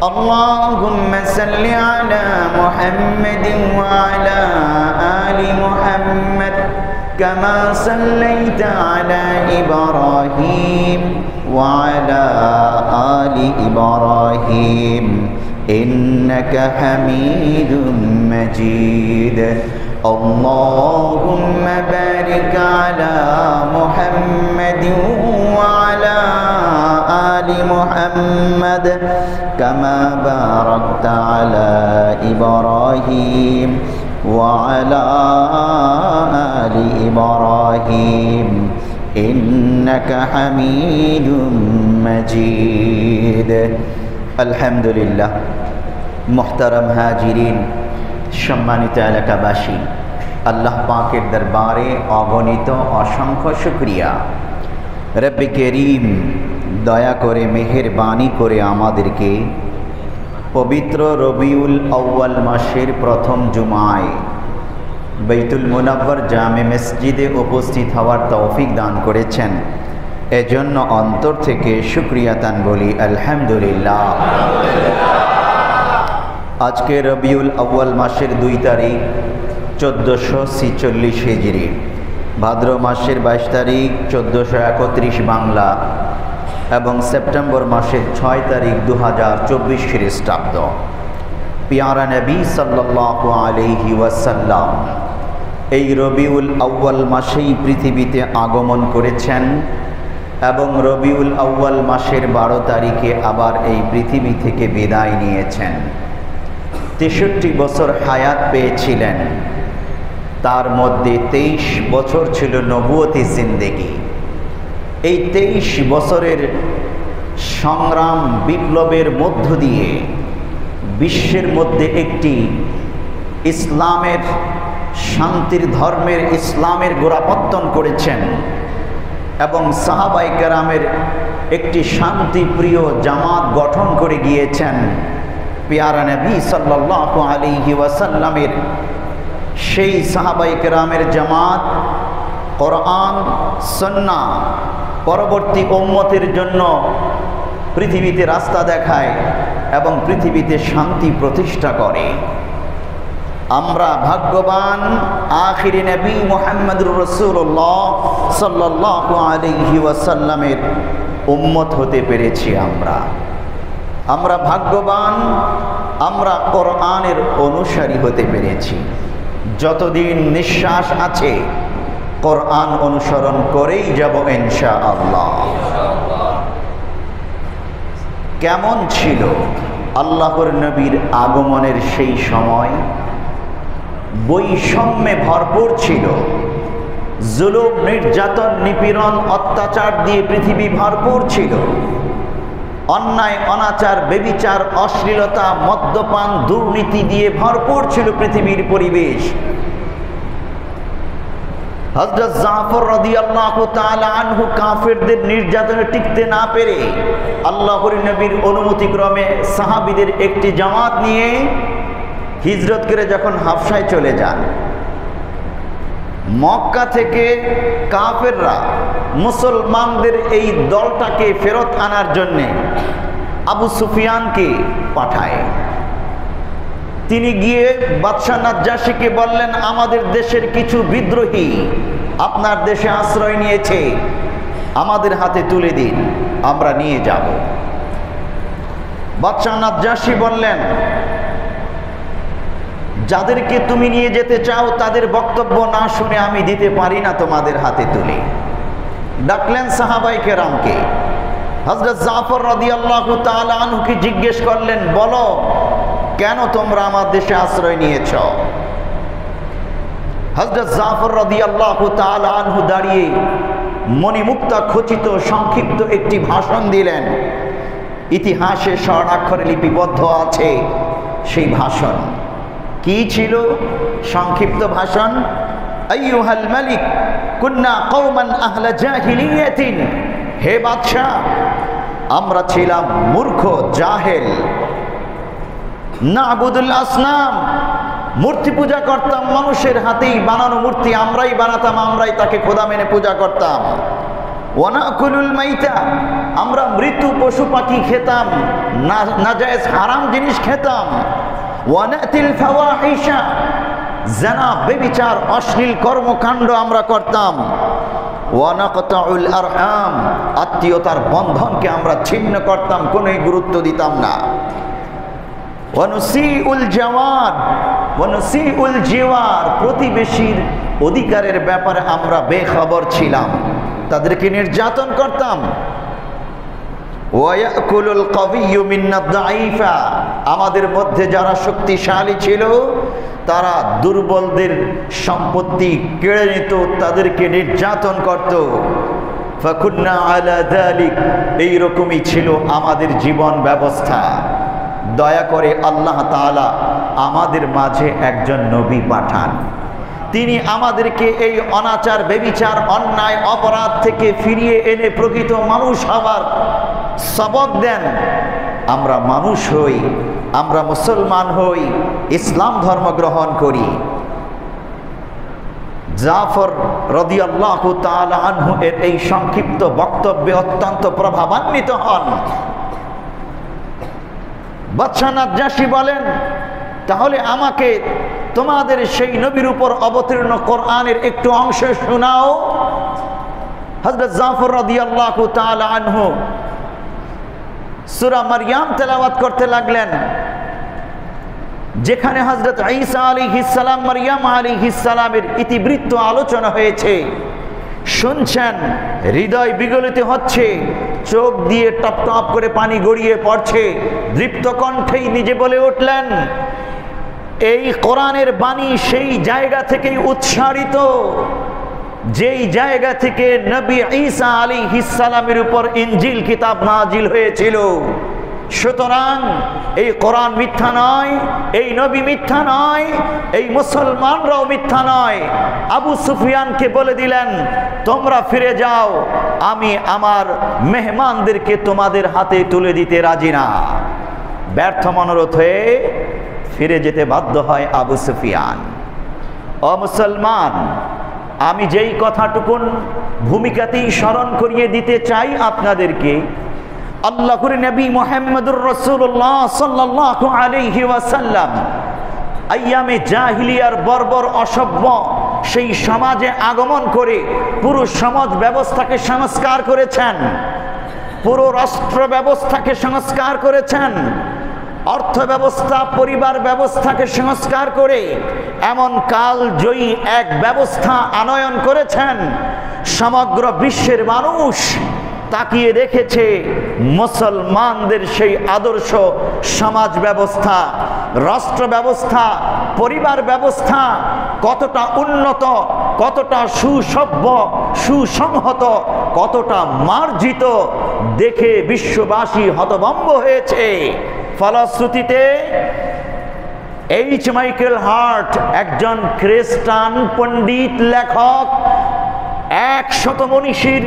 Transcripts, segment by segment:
اللهم صل على محمد وعلى آل محمد كما صليت على إبراهيم وعلى آل إبراهيم إنك حميد مجيد اللهم بارك على محمد وعلى آل محمد كما باركت على إبراهيم وعلى آل إبراهيم إنك حميد مجيد الحمد لله محترم হাজিরিন সম্মানিত এলাকাবাসী আল্লাহ পাকের দরবারে অগণিত অসংখ্য শুকরিয়া রব্বে করিম দয়া করে মেহেরবানি করে আমাদেরকে পবিত্র রবিউল আউয়াল মাসের প্রথম জুমায় বাইতুল মুনাব্বর জামে মসজিদে উপস্থিত হওয়ার তৌফিক দান করেছেন এজন্য অন্তর থেকে শুকরিয়া তান বলি আলহামদুলিল্লাহ। আজকে রবিউল আউয়াল মাসের 2 তারিখ 1446 হিজরি, ভাদ্র মাসের 22 তারিখ 1431 বাংলা এবং সেপ্টেম্বর মাসের 6 তারিখ 2024 খ্রিস্টাব্দ। পিয়ারা নবী সাল্লাল্লাহু আলাইহি ওয়াসাল্লাম এই রবিউল আউয়াল মাসেই পৃথিবীতে আগমন করেছেন এবং রবিউল আউয়াল মাসের 12 তারিখে আবার এই পৃথিবী থেকে বিদায় নিয়েছেন। 63 বছর হায়াত পেয়েছিলেন, তার মধ্যে 23 বছর ছিল নবুয়তি জিন্দেগি। এই 23 বছরের সংগ্রাম বিপ্লবের মধ্য দিয়ে বিশ্বের মধ্যে একটি ইসলামের শান্তির ধর্মের ইসলামের গোড়াপত্তন করেছেন এবং সাহাবায়ে কেরামের একটি শান্তিপ্রিয় জামাত গঠন করে গিয়েছেন। পিয়ারা নবী সাল্লাল্লাহু আলাইহি ওয়াসাল্লামের সেই সাহাবায়ে কেরামের জামাত কোরআন সুন্নাহ পরবর্তী উম্মতের জন্য পৃথিবীতে রাস্তা দেখায় এবং পৃথিবীতে শান্তি প্রতিষ্ঠা করে। আমরা ভাগ্যবান আখিরি নবী মুহাম্মদুর রাসূলুল্লাহ সাল্লাল্লাহু আলাইহি ওয়াসাল্লামের উম্মত হতে পেরেছি। আমরা ভাগ্যবান, আমরা কোরআনের অনুসারী হতে পেরেছি। যতদিন নিঃশ্বাস আছে কোরআন অনুসরণ করেই যাব ইনশাআল্লাহ। কেমন ছিল আল্লাহর নবীর আগমনের সেই সময়? বৈষম্যে ভরপুর ছিল, জুলুম নির্যাতন নিপীড়ন অত্যাচার দিয়ে পৃথিবী ভরপুর ছিল। অন্যায় অনাচার ব্যভিচার অশ্লীলতা মদ্যপান দুর্নীতি দিয়ে ভরপুর ছিল পৃথিবীর পরিবেশ। হযরত জাফর রাদিয়াল্লাহু তাআলা আনহু কাফেরদের নির্যাতনে টিকতে না পেরে আল্লাহর নবীর অনুমতিক্রমে সাহাবীদের একটি জামাত নিয়ে হিজরত করে যখন হাবশায় চলে যান, মক্কা থেকে কাফেররা মুসলমানদের এই দলটাকে ফেরত আনার জন্যে আবু সুফিয়ানকে পাঠায়। তিনি গিয়ে বাদশাহ নাজ্জাশীকে বললেন, আমাদের দেশের কিছু বিদ্রোহী আপনার দেশে আশ্রয় নিয়েছে, আমাদের হাতে তুলে দিন, আমরা নিয়ে যাব। বাদশাহ নাজ্জাশী বললেন, যাদেরকে তুমি নিয়ে যেতে চাও তাদের বক্তব্য না শুনে আমি দিতে পারি না তোমাদের হাতে তুলে। ডাকলেন সাহাবায়ে কেরামকে। হযরত জাফর রাদিয়াল্লাহু তাআলা আনহুকে জিজ্ঞেস করলেন, বলো কেন তোমরা আমার দেশে আশ্রয় নিয়েছ? হযরত জাফর রাদিয়াল্লাহু তাআলা আনহু দাঁড়িয়ে মণিমুক্তা খচিত সংক্ষিপ্ত একটি ভাষণ দিলেন। ইতিহাসে স্বর্ণাক্ষরে লিপিবদ্ধ আছে সেই ভাষণ। কি ছিল সংক্ষিপ্ত ভাষণ? আইয়ুহাল মালিক কুন্না কওমান আহলা জাহিলিয়াতিন, হে বাদশা আমরা ছিলাম মূর্খ জাহেল, নাবুদুল আসনাম মূর্তি পূজা করতাম, মানুষের হাতেই বানানো মূর্তি আমরাই বানাতাম, আমরাই তাকে খোদা মেনে পূজা করতাম। ওয়ানাকুলুল মাইতা আমরা মৃত্যু পশু পাখি খেতাম, নাজায়েজ হারাম জিনিস খেতাম। ওয়ানাতিল ফাওয়াহিশা, জানা বেবিচার অশ্লীল কর্মকাণ্ড আমরা করতাম। ওয়ানাকতাউল আরহাম, আত্মীয়তার বন্ধনকে আমরা ছিন্ন করতাম, কোনোই গুরুত্ব দিতাম না। ওয়ানুসিউল জাওয়ার ওয়ানুসিউল জিওয়ার, প্রতিবেশীর অধিকারের ব্যাপারে আমরা বেখবর ছিলাম, তাদেরকে নির্যাতন করতাম। ওয়ায়াকুলুল কাবিয়্যু মিন্নাদ দাঈফা, আমাদের মধ্যে যারা শক্তিশালী ছিল তারা দুর্বলদের সম্পত্তি কেড়ে নিত, তাদেরকে নির্যাতন করত। ফাকুন্না আলা যালিক, এইরকমই ছিল আমাদের জীবন ব্যবস্থা। দয়া করে আল্লাহ তাআলা আমাদের মাঝে একজন নবী পাঠান, তিনি আমাদেরকে এই অনাচার, বেবিচার, অন্যায়, অপরাধ থেকে ফিরিয়ে এনে প্রকৃত মানুষ হবার সবক দেন। আমরা মানুষ হই, আমরা মুসলমান হই, ইসলাম ধর্ম গ্রহণ করি। জাফর রাদিয়াল্লাহু তাআলা আনহু এর এই সংক্ষিপ্ত বক্তব্যে অত্যন্ত প্রভাবান্বিত হন। বাদশাহ নাজ্জাশী বলেন, তাহলে আমাকে তোমাদের সেই নবীর উপর অবতীর্ণ কোরআনের একটু অংশ শোনাও। হযরত জাফর রাদিয়াল্লাহু তাআলা আনহু সূরা মারইয়াম তেলাওয়াত করতে লাগলেন, যেখানে হযরত ঈসা আলাইহিস সালাম, মারইয়াম আলাইহিস সালামের ইতিবৃত্ত আলোচনা হয়েছে। শুনছেন, হৃদয় বিগলিত হচ্ছে, চোখ দিয়ে টপ টপ করে পানি গড়িয়ে পড়ছে। দৃপ্ত কণ্ঠেই নিজে বলে উঠলেন, এই কোরআনের বাণী সেই জায়গা থেকেই উৎসারিত যেই জায়গা থেকে নবী ঈসা আলাইহিস সালামের উপর ইনজিল কিতাব নাজিল হয়েছিল। সুতরাং এই কোরআন মিথ্যা নয়, এই নবী মিথ্যা নয়, এই মুসলমানরাও মিথ্যা নয়। আবু সুফিয়ানকে বলে দিলেন, তোমরা ফিরে যাও, আমি আমার মেহমানদেরকে তোমাদের হাতে তুলে দিতে রাজি না। ব্যর্থ মনোরথ হয়ে ফিরে যেতে বাধ্য হয় আবু সুফিয়ান। ও মুসলমান, আমি যেই কথাটুকুন ভূমিকাতেই স্মরণ করিয়ে দিতে চাই আপনাদেরকে, আল্লাহর নবী মুহাম্মদুর রাসূলুল্লাহ সাল্লাল্লাহু আলাইহি ওয়াসাল্লাম আইয়ামে জাহিলিয়ার বর্বর অসভ্য সেই সমাজে আগমন করে পুরো সমাজ ব্যবস্থাকে সংস্কার করেছেন, পুরো রাষ্ট্র ব্যবস্থাকে সংস্কার করেছেন, অর্থ ব্যবস্থা, পরিবার ব্যবস্থাকে সংস্কার করে এমন কালজয়ী এক ব্যবস্থা আনয়ন করেছেন। সমগ্র বিশ্বের মানুষ তাকিয়ে দেখেছে মুসলমানদের সেই আদর্শ সমাজ ব্যবস্থা, রাষ্ট্র ব্যবস্থা, পরিবার ব্যবস্থা কতটা উন্নত, কতটা সুসভ্য, সুসংহত, কতটা মার্জিত দেখে বিশ্ববাসী হতভম্ব হয়েছে। ফলশ্রুতিতে এইচ মাইকেল হার্ট, একজন খ্রিস্টান পণ্ডিত লেখক, 100 মনীষীর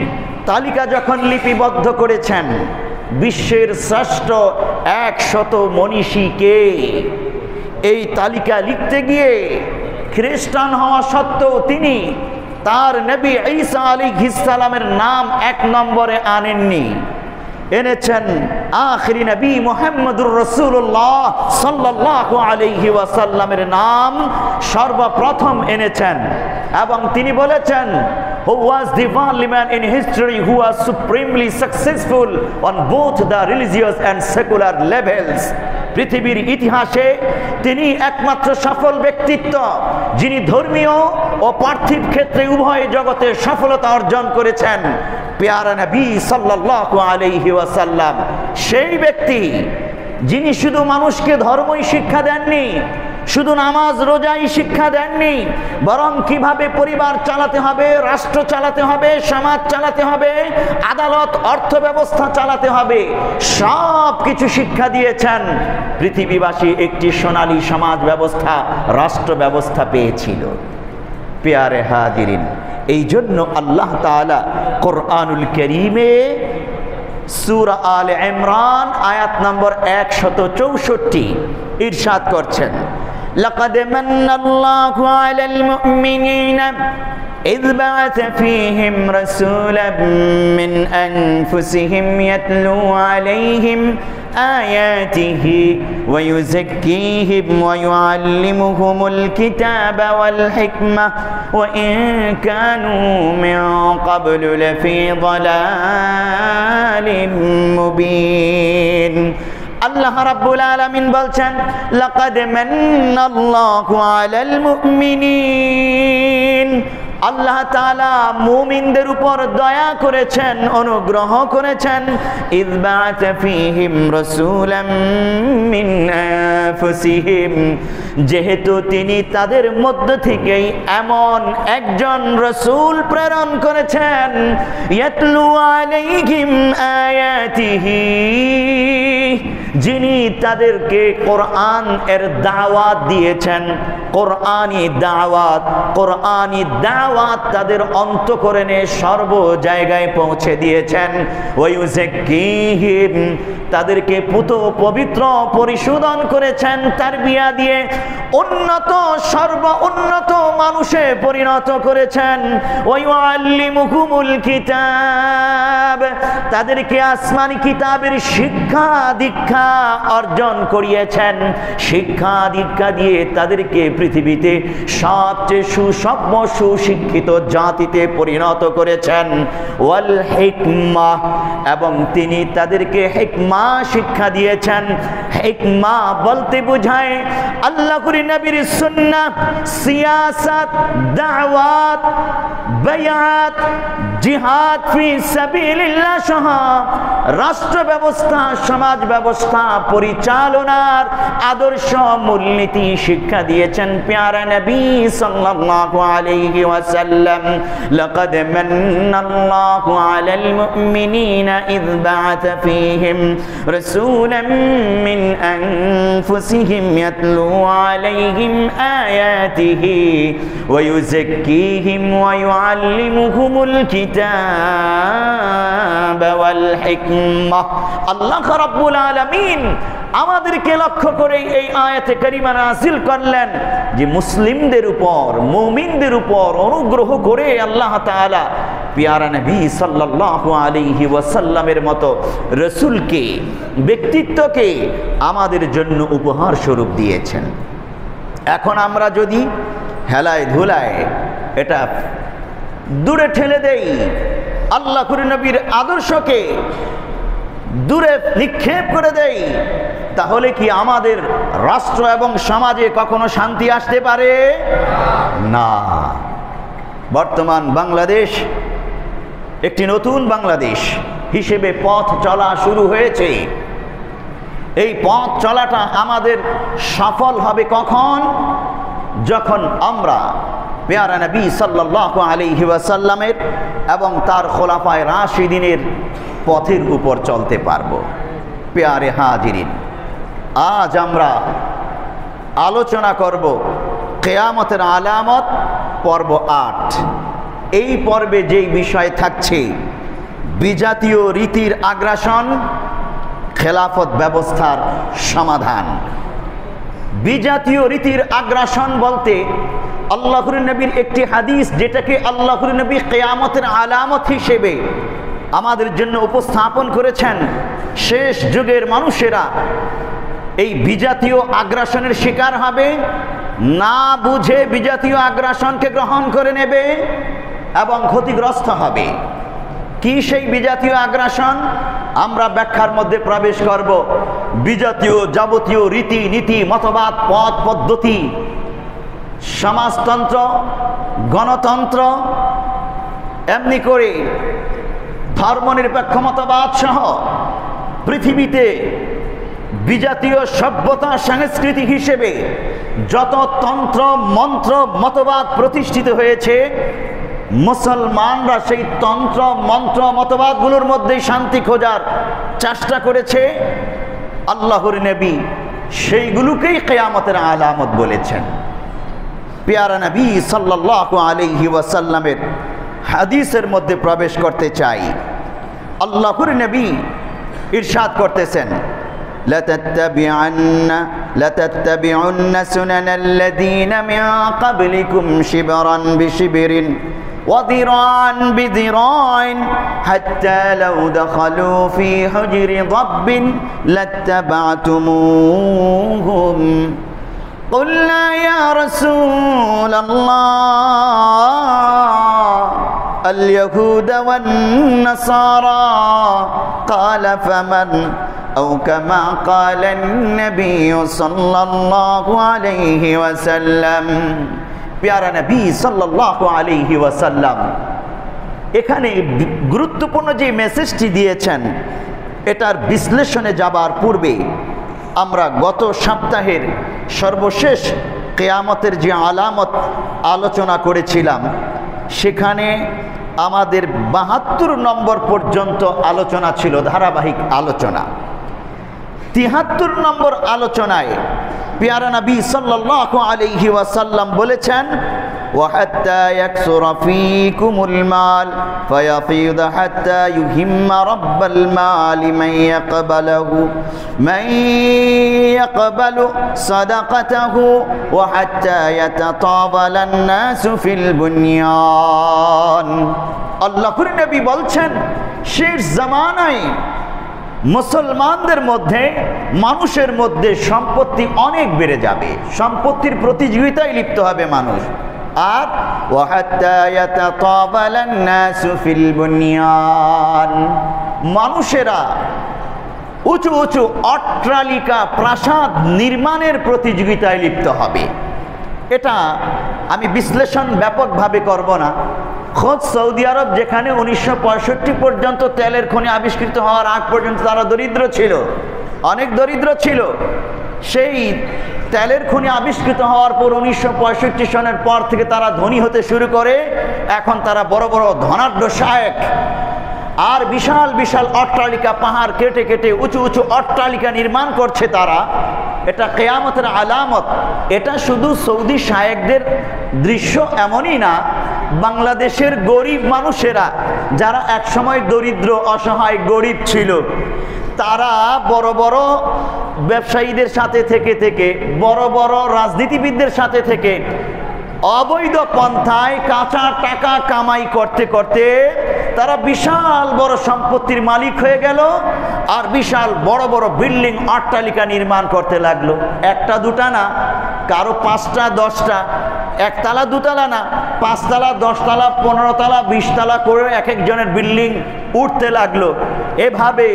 তালিকা যখন লিপিবদ্ধ করেছেন, বিশ্বের শ্রেষ্ঠ 100 মনীষীকে, এই তালিকা লিখতে গিয়ে খ্রিস্টান হওয়া সত্ত্বেও তিনি তার নবী ঈসা আলাইহিস সালামের নাম 1 নম্বরে আনেননি, এনেছেন আখিরি নবী মুহাম্মদুর রাসূলুল্লাহ সাল্লাল্লাহু আলাইহি ওয়াসাল্লামের নাম সর্বপ্রথম এনেছেন। এবং তিনি বলেছেন, who was the only man in history who was supremely successful on both the religious and secular levels. পৃথিবীর ইতিহাসে তিনি একমাত্র সফল ব্যক্তিত্ব যিনি ধর্মীয় ও পার্থিব ক্ষেত্রে উভয় জগতে সফলতা অর্জন করেছেন। পেয়ারা নবী সাল্লাল্লাহু আলাইহি ওয়াসাল্লাম সেই ব্যক্তি যিনি শুধু মানুষকে ধর্মই শিক্ষা দেননি, শুধু নামাজ রোজাই শিক্ষা দেননি, বরং কিভাবে পরিবার চালাতে হবে, রাষ্ট্র চালাতে হবে, সমাজ চালাতে হবে, আদালত, অর্থ ব্যবস্থা চালাতে হবে, সব কিছু শিক্ষা দিয়েছেন। পৃথিবীবাসী একটি সোনালী সমাজ ব্যবস্থা, রাষ্ট্র ব্যবস্থা পেয়েছিল। পেয়ারে হাজিরিন, এই জন্য আল্লাহ তাআলা কোরআনুল কারীমে সূরা আলে ইমরান আয়াত নম্বর 164 ইরশাদ করছেন, লাকাদ মান্নাল্লাহু আলাল মুমিনিনা إذ بعث فيهم رسولا من أنفسهم يتلو عليهم آياته ويزكيهم ويعلمهم الكتاب والحكمة وإن كانوا من قبل لفي ضلال مبين আল্লাহ রাব্বুল আলামিন বলছেন লাকাদ মান্নাল্লাহু আলাল মুমিনিন আল্লাহ তাআলা মুমিনদের উপর দয়া করেছেন অনুগ্রহ করেছেন ইয বা'আথা ফীহিম রাসূলাম মিন আনফুসিহিম যেহেতু তিনি তাদের মধ্য থেকেই এমন একজন রাসূল প্রেরণ করেছেন ইয়াতলু আলাইহিম আয়াতিহি যিনি তাদেরকে কোরআন এর দাওয়াত দিয়েছেন কোরআনি দাওয়াত তাদের অন্তঃকরণে সর্ব জায়গায় পৌঁছে দিয়েছেন ওয়ায়ুযাক্কিহিম তাদেরকে পবিত্র পরিশোধন করেছেন তারবিয়া দিয়ে উন্নত সর্বোন্নত মানুষে পরিণত করেছেন ওয়ায়ুআল্লিমুহুমুল কিতাব তাদেরকে আসমানি কিতাবের শিক্ষা দীক্ষা অর্জন করিয়েছেন শিক্ষা দীক্ষা দিয়ে তাদেরকে পৃথিবীতে সবচেয়ে সুশিক্ষিত জাতিতে পরিণত করেছেন ওয়াল হিকমা এবং তিনি তাদেরকে হিকমা শিক্ষা দিয়েছেন হিকমা বলতে বোঝায় আল্লাহর নবীর সুন্নাহ সিয়াসাত দাওয়াত বায়াত জিহাদ ফি সাবিলিল্লাহ সহ রাষ্ট্র ব্যবস্থা সমাজ ব্যবস্থা পরিচালনার আদর্শ মূলনীতি শিক্ষা দিয়েছেন প্যারা নবী সাল্লাল্লাহু আলাইহি ওয়াসাল্লাম লাকাদ মান্নাল্লাহু আলাল মুমিনিনা ইয বা'আথা ফীহিম রাসূলাম মিন আনফুসিহিম ইয়াতলু আলাইহিম আয়াতিহি ওয়া ইউযাক্কিহিম ওয়া ইউআল্লিমুহুমুল কিতাবা ওয়াল হিকমাহ আল্লাহ রাব্বুল আলামিন আমাদেরকে লক্ষ্য করে এই আয়াতে কারিমা নাযিল করলেন যে মুসলিমদের উপর মুমিনদের উপর অনুগ্রহ করে আল্লাহ তাআলা প্যারা নবী সাল্লাল্লাহু আলাইহি ওয়াসাল্লামের মতো রাসূলকে ব্যক্তিত্বকে আমাদের জন্য উপহার স্বরূপ দিয়েছেন এখন আমরা যদি হেলায় ধুলায় এটা দূরে ঠেলে দেই আল্লাহর নবীর আদর্শকে দূরে নিক্ষেপ করে দেই তাহলে কি আমাদের রাষ্ট্র এবং সমাজে কখনো শান্তি আসতে পারে না বর্তমান বাংলাদেশ একটি নতুন বাংলাদেশ হিসেবে পথ চলা শুরু হয়েছে এই পথ চলাটা আমাদের সফল হবে কখন যখন আমরা প্যারা নবী সাল্লাল্লাহু আলাইহি ওয়াসাল্লামের এবং তার খোলাফায়ে রাশিদিনের পথের উপর চলতে পারবো প্যারে হাজিরিন আজ আমরা আলোচনা করব কিয়ামতের আলামত পর্ব 8 এই পর্বে যেই বিষয় থাকছে বিজাতীয় রীতির আগ্রাসন খেলাফত ব্যবস্থার সমাধান বিজাতীয় রীতির আগ্রাসন বলতে আল্লাহর নবীর একটি হাদিস যেটাকে আল্লাহর নবী কিয়ামতের আলামত হিসেবে আমাদের জন্য উপস্থাপন করেছেন শেষ যুগের মানুষেরা এই বিজাতীয় আগ্রাসনের শিকার হবে না বুঝে বিজাতীয় আগ্রাসনকে গ্রহণ করে নেবে এবং ক্ষতিগ্রস্ত হবে কি সেই বিজাতীয় আগ্রাসন আমরা ব্যাখ্যার মধ্যে প্রবেশ করব বিজাতীয় যাবতীয় রীতি নীতি মতবাদ পথ পদ্ধতি সমাজতন্ত্র গণতন্ত্র এমনি করে ধর্মনিরপেক্ষ মতবাদ সহ পৃথিবীতে বিজাতীয় সভ্যতা সংস্কৃতি হিসেবে যত তন্ত্র মন্ত্র মতবাদ প্রতিষ্ঠিত হয়েছে মুসলমানরা সেই তন্ত্র মন্ত্র মতবাদগুলোর মধ্যে শান্তি খোঁজার চেষ্টা করেছে আল্লাহর নবী সেইগুলোকেই কিয়ামতের আলামত বলেছেন প্যারা নবী সাল্লাল্লাহু আলাইহি ওয়াসাল্লামের হাদিসের মধ্যে প্রবেশ করতে চাই আল্লাহর নবী ইরশাদ করতেছেন لتتبعن سنن الذين من قبلكم شبرا بشبر وذراعا بذراع حتى لو دخلوا في حجر ضب لاتبعتموهم قلنا يا رسول الله اليهود والنصارى قال فمن أو كما قال النبي صلى الله عليه وسلم প্যারা নবী সাল্লাল্লাহু আলাইহি ওয়াসাল্লাম এখানে গুরুত্বপূর্ণ যে মেসেজটি দিয়েছেন এটার বিশ্লেষণে যাবার পূর্বে আমরা গত সপ্তাহের সর্বশেষ কিয়ামতের যে আলামত আলোচনা করেছিলাম সেখানে আমাদের ৭২ নম্বর পর্যন্ত আলোচনা ছিল, ধারাবাহিক আলোচনা। ৭৩ নম্বর আলোচনায় প্যারা নবী সাল্লাল্লাহু আলাইহি ওয়াসাল্লাম বলেছেন وحتى يكثر فيكم المال فيفيض حتى يهم رب المال من يقبل صدقته وحتى يتطاول الناس في البنيان আল্লাহর নবী বলছেন শেষ জামানায় মুসলমানদের মধ্যে, মানুষের মধ্যে সম্পত্তি অনেক বেড়ে যাবে, সম্পত্তির প্রতিযোগিতায় লিপ্ত হবে মানুষ। আর ওয়াহাত্তা ইয়াতাতাওয়ালান নাসু ফিল বুনিয়ান, মানুষেরা উঁচু উঁচু অট্টালিকা প্রাসাদ নির্মাণের প্রতিযোগিতায় লিপ্ত হবে। এটা আমি বিশ্লেষণ ব্যাপকভাবে করব না। খোদ সৌদি আরব, যেখানে 1965 পর্যন্ত তেলের খনি আবিষ্কৃত হওয়ার আগ পর্যন্ত তারা দরিদ্র ছিল, অনেক দরিদ্র ছিল, সেই তেলের খনি আবিষ্কৃত হওয়ার পর 1965 সনের পর থেকে তারা ধনী হতে শুরু করে। এখন তারা বড় বড় ধনাঢ্য শায়েখ আর বিশাল বিশাল অট্টালিকা, পাহাড় কেটে কেটে উঁচু উঁচু অট্টালিকা নির্মাণ করছে তারা। এটা কিয়ামতের আলামত। এটা শুধু সৌদি শায়েখদের দৃশ্য এমনই না, বাংলাদেশের গরিব মানুষেরা যারা একসময় দরিদ্র অসহায় গরিব ছিল, তারা বড় বড় ব্যবসায়ীদের সাথে থেকে বড় বড় রাজনীতিবিদদের সাথে থেকে অবৈধ পন্থায় কাঁচা টাকা কামাই করতে করতে তারা বিশাল বড় সম্পত্তির মালিক হয়ে গেল আর বিশাল বড় বড় বিল্ডিং অট্টালিকা নির্মাণ করতে লাগলো। একটা দুটা না, কারো 5টা 10টা, একতলা দুতলা না, 5 তলা 10 তলা 15 তলা 20 তলা করে এক একজনের বিল্ডিং উঠতে লাগলো। এভাবে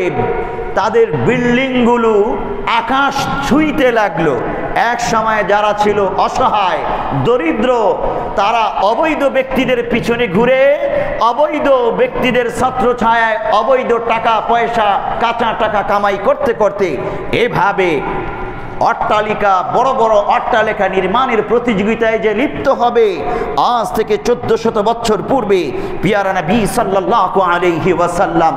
তাদের বিল্ডিংগুলো আকাশ ছুঁইতে লাগলো। এক সময় যারা ছিল অসহায় দরিদ্র, তারা অবৈধ ব্যক্তিদের পিছনে ঘুরে অবৈধ ব্যক্তিদের ছত্রছায়ায় অবৈধ টাকা পয়সা কাঁচা টাকা কামাই করতে করতে এভাবে অট্টালিকা, বড় বড় অট্টালিকা নির্মাণের প্রতিযোগিতায় যে লিপ্ত হবে। আজ থেকে 1400 বছর পূর্বে প্যারা নবী সাল্লাল্লাহু আলাইহি ওয়াসাল্লাম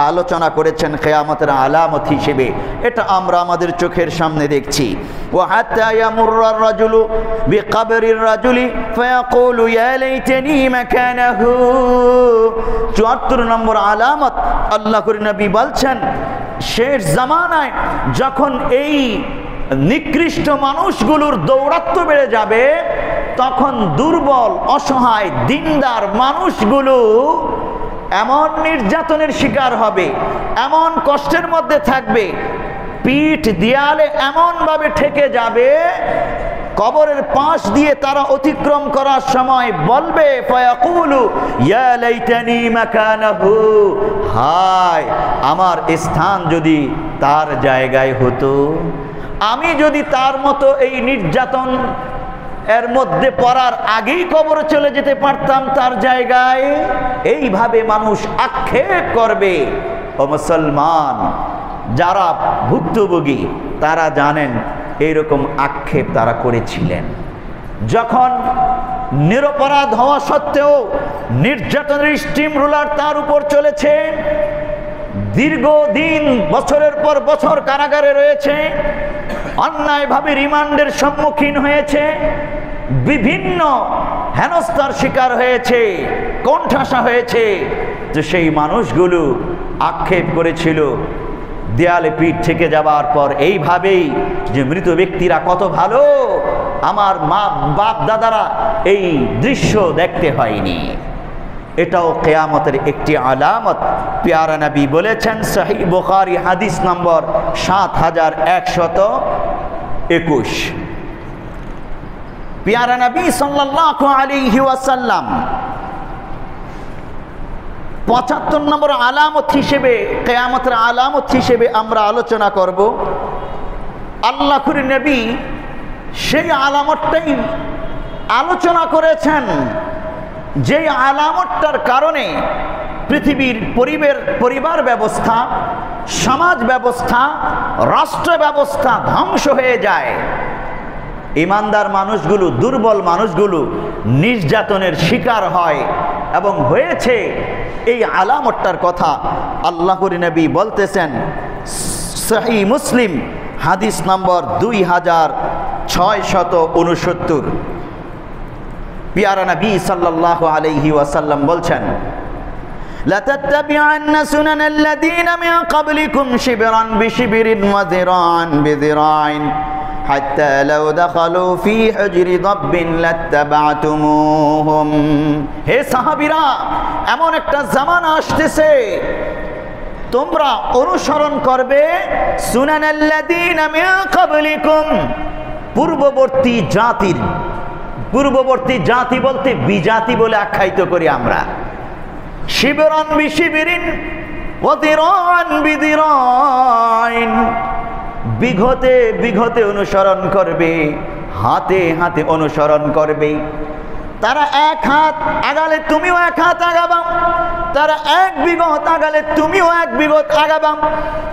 আলোচনা করেছেন কিয়ামতের আলামত হিসেবে। এটা আমরা আমাদের চোখের সামনে দেখছি। ওয়া হাত্তা ইয়ামুররার রাজুলু বিকবরির রাজুলি ফায়াকুলু ইয়া লাইতানি মাকানাহু। 74 নম্বর আলামত আল্লাহর নবী বলছেন শেষ জামানায় যখন এই নিকৃষ্ট মানুষগুলোর দৌরাত্ম্য বেড়ে যাবে, তখন দুর্বল অসহায় দিনদার মানুষগুলো এমন নির্যাতনের শিকার হবে, এমন কষ্টের মধ্যে থাকবে, পিঠ দেয়ালে এমনভাবে ঠেকে যাবে, কবরের পাশ দিয়ে তারা অতিক্রম করার সময় বলবে ফায়াকুলু ইয়া লাইতানি মাকানাহু, হায় আমার স্থান যদি তার জায়গায় হতো, আমি যদি তার মতো এই নির্যাতন এর মধ্যে পড়ার আগেই কবরে চলে যেতে পারতাম তার জায়গায়। এইভাবে মানুষ আক্ষেপ করবে। ও মুসলমান, যারা ভুক্তভোগী তারা জানেন এইরকম আক্ষেপ তারা করেছিলেন। যখন নিরপরাধ হওয়া সত্ত্বেও নির্যাতনের স্টিম রুলার তার উপর চলেছে, দীর্ঘদিন বছরের পর বছর কারাগারে রয়েছে, অন্যায়ভাবে রিমান্ডের সম্মুখীন হয়েছে, বিভিন্ন হেনস্থার শিকার হয়েছে, কোণঠাসা হয়েছে, যে সেই মানুষগুলো আক্ষেপ করেছিল দেয়ালে পিঠ থেকে যাওয়ার পর এইভাবেই যে মৃত ব্যক্তিরা কত ভালো, আমার মা বাপ দাদারা এই দৃশ্য দেখতে হয়নি। এটাও কিয়ামতের একটি আলামত। প্যারা নবী বলেছেন, সহিহ বুখারী হাদিস নম্বর 7121। প্যারা নবী সাল্লাল্লাহু আলাইহি ওয়াসাল্লাম 75 নম্বর আলামত হিসেবে, কিয়ামতের আলামত হিসেবে আমরা আলোচনা করব। আল্লাহর নবী সেই আলামতটাই আলোচনা করেছেন, যে আলামতটার কারণে পৃথিবীর পরিবার ব্যবস্থা, সমাজ ব্যবস্থা, রাষ্ট্র ব্যবস্থা ধ্বংস হয়ে যায়। ইমানদার মানুষগুলো, দুর্বল মানুষগুলো নির্যাতনের শিকার হয় এবং হয়েছে। এই আলামতটার কথা আল্লাহর নবী বলতেছেন, সহিহ মুসলিম হাদিস নম্বর 2669। প্যারা নবী সাল্লাল্লাহু আলাইহি ওয়াসাল্লাম বলছেন, لَتَتَّبِعَنَّ سُنَنَ الَّذِينَ مِن قَبْلِكُمْ شِبْرًا بِشِبْرٍ وَذِرَاعًا بِذِرَاعٍ حَتَّى لَوْ دَخَلُوا فِي حُجْرِ ضَبٍّ لَاتَّبَعْتُمُوهُمْ। হে সাহাবীরা, এমন একটা জামানা আসতেছে, তোমরা অনুসরণ করবে সুনানাল্লাযীনা মিন ক্বাবলিকুম, পূর্ববর্তী জাতির। পূর্ববর্তী জাতি বলতে বিজাতি বলে আখ্যায়িত করি আমরা। শিবরান বিশিবিরিন ওয়া দিরান বিদিরাইন, বিঘতে বিঘতে অনুসরণ করবে, হাতে হাতে অনুসরণ করবে। তারা এক হাত আগালে তুমিও এক হাত আগাবা, তারা এক বিগত আগালে তুমিও এক বিগত আগাবা,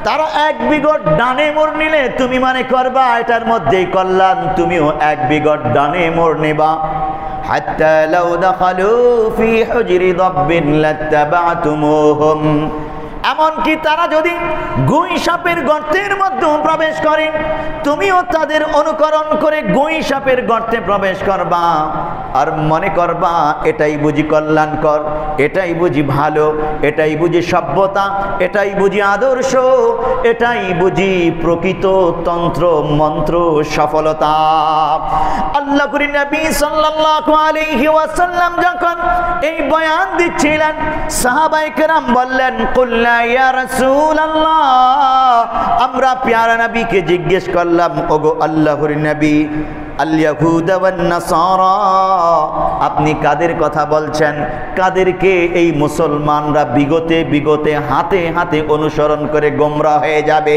তারা এক বিগত ডানে মোড় নিলে তুমি মনে করবা এটার মধ্যেই কল্যাণ, তুমিও এক বিগত ডানে মোড় নেবা। হাত্তা লাউ দাখালু ফি হুজরি দাব্বিন লাত্তাবা'তুমুহুম, এমনকি তারা যদি গুই সাপের গর্তের মধ্যে প্রবেশ করে, তুমিও তাদের অনুকরণ করে গুই সাপের গর্তে প্রবেশ করবা আর মনে করবা এটাই বুঝি কল্যাণকর, এটাই বুঝি ভালো, এটাই বুঝি সভ্যতা, এটাই বুঝি আদর্শ, এটাই বুঝি প্রকৃত তন্ত্র মন্ত্র সফলতা। আল্লাহর নবী সাল্লাল্লাহু আলাইহি ওয়াসাল্লাম যখন এই বয়ান দিচ্ছিলেন, সাহাবায়ে কেরাম বললেন, কুল্লা ইয়া রাসূলুল্লাহ, আমরা প্যারা নবীকে জিজ্ঞেস করলাম, ওগো আল্লাহর নবী, আল ইয়াহুদা ওয়ান নাসারা, আপনি কাদের কথা বলছেন? কাদেরকে এই মুসলমানরা বিগতে বিগতে হাতে হাতে অনুসরণ করে গোমরা হয়ে যাবে?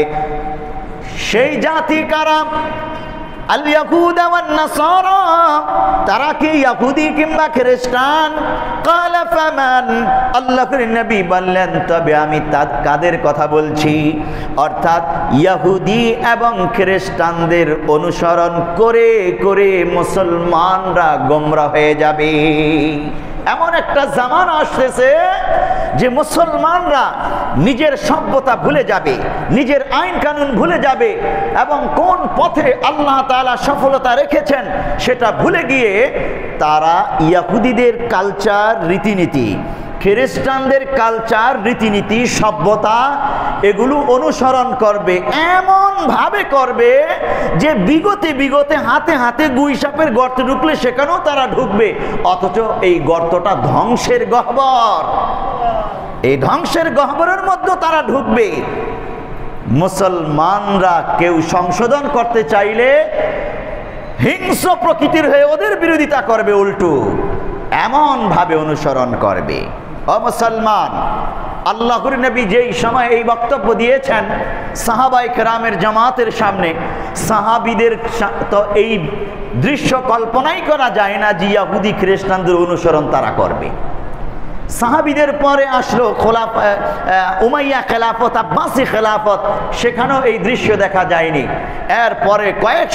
সেই জাতি কারা? আল ইয়াহুদা ওয়ান নাসারা, তারা কি ইহুদি কিংবা খ্রিস্টান? ক্বালা ফামান, আল্লাহর নবী বললেন, তবে আমি কাদের কথা বলছি? অর্থাৎ ইহুদি এবং খ্রিস্টানদের অনুসরণ করে করে মুসলমানরা গোমরা হয়ে যাবে। এমন একটা জামানা আসতেছে যে মুসলমানরা নিজের সভ্যতা ভুলে যাবে, নিজের আইন কানুন ভুলে যাবে এবং কোন পথে আল্লাহ তাআলা সফলতা রেখেছেন সেটা ভুলে গিয়ে তারা ইহুদিদের কালচার, রীতিনীতি, খ্রিস্টানদের কালচার, রীতিনীতি, সভ্যতা এগুলো অনুসরণ করবে। এমন ভাবে করবে যে বিগতে বিগতে হাতে হাতে গুই সাপের গর্তে ঢুকলে সেখানেও তারা ঢুকবে, অথচ এই গর্তটা ধ্বংসের গহ্বর। এই ধ্বংসের গহ্বরের মধ্যে তারা ঢুকবে। মুসলমানরা কেউ সংশোধন করতে চাইলে হিংস্র প্রকৃতির হয়ে ওদের বিরোধিতা করবে, উল্টো এমন ভাবে অনুসরণ করবে। ও মুসলমান, আল্লাহর নবী যেই সময় এই বক্তব্য দিয়েছেন সাহাবায়ে কেরামের জামাতের সামনে, সাহাবীদের তো এই দৃশ্য কল্পনাই করা যায় না যে ইহুদি খ্রিস্টানদের অনুসরণ তারা করবে। সাহাবীদের পরে আসলো উমাইয়া খেলাফত, আব্বাসী খেলাফত, সেখানেও এই দৃশ্য দেখা যায়নি। এরপরে কয়েক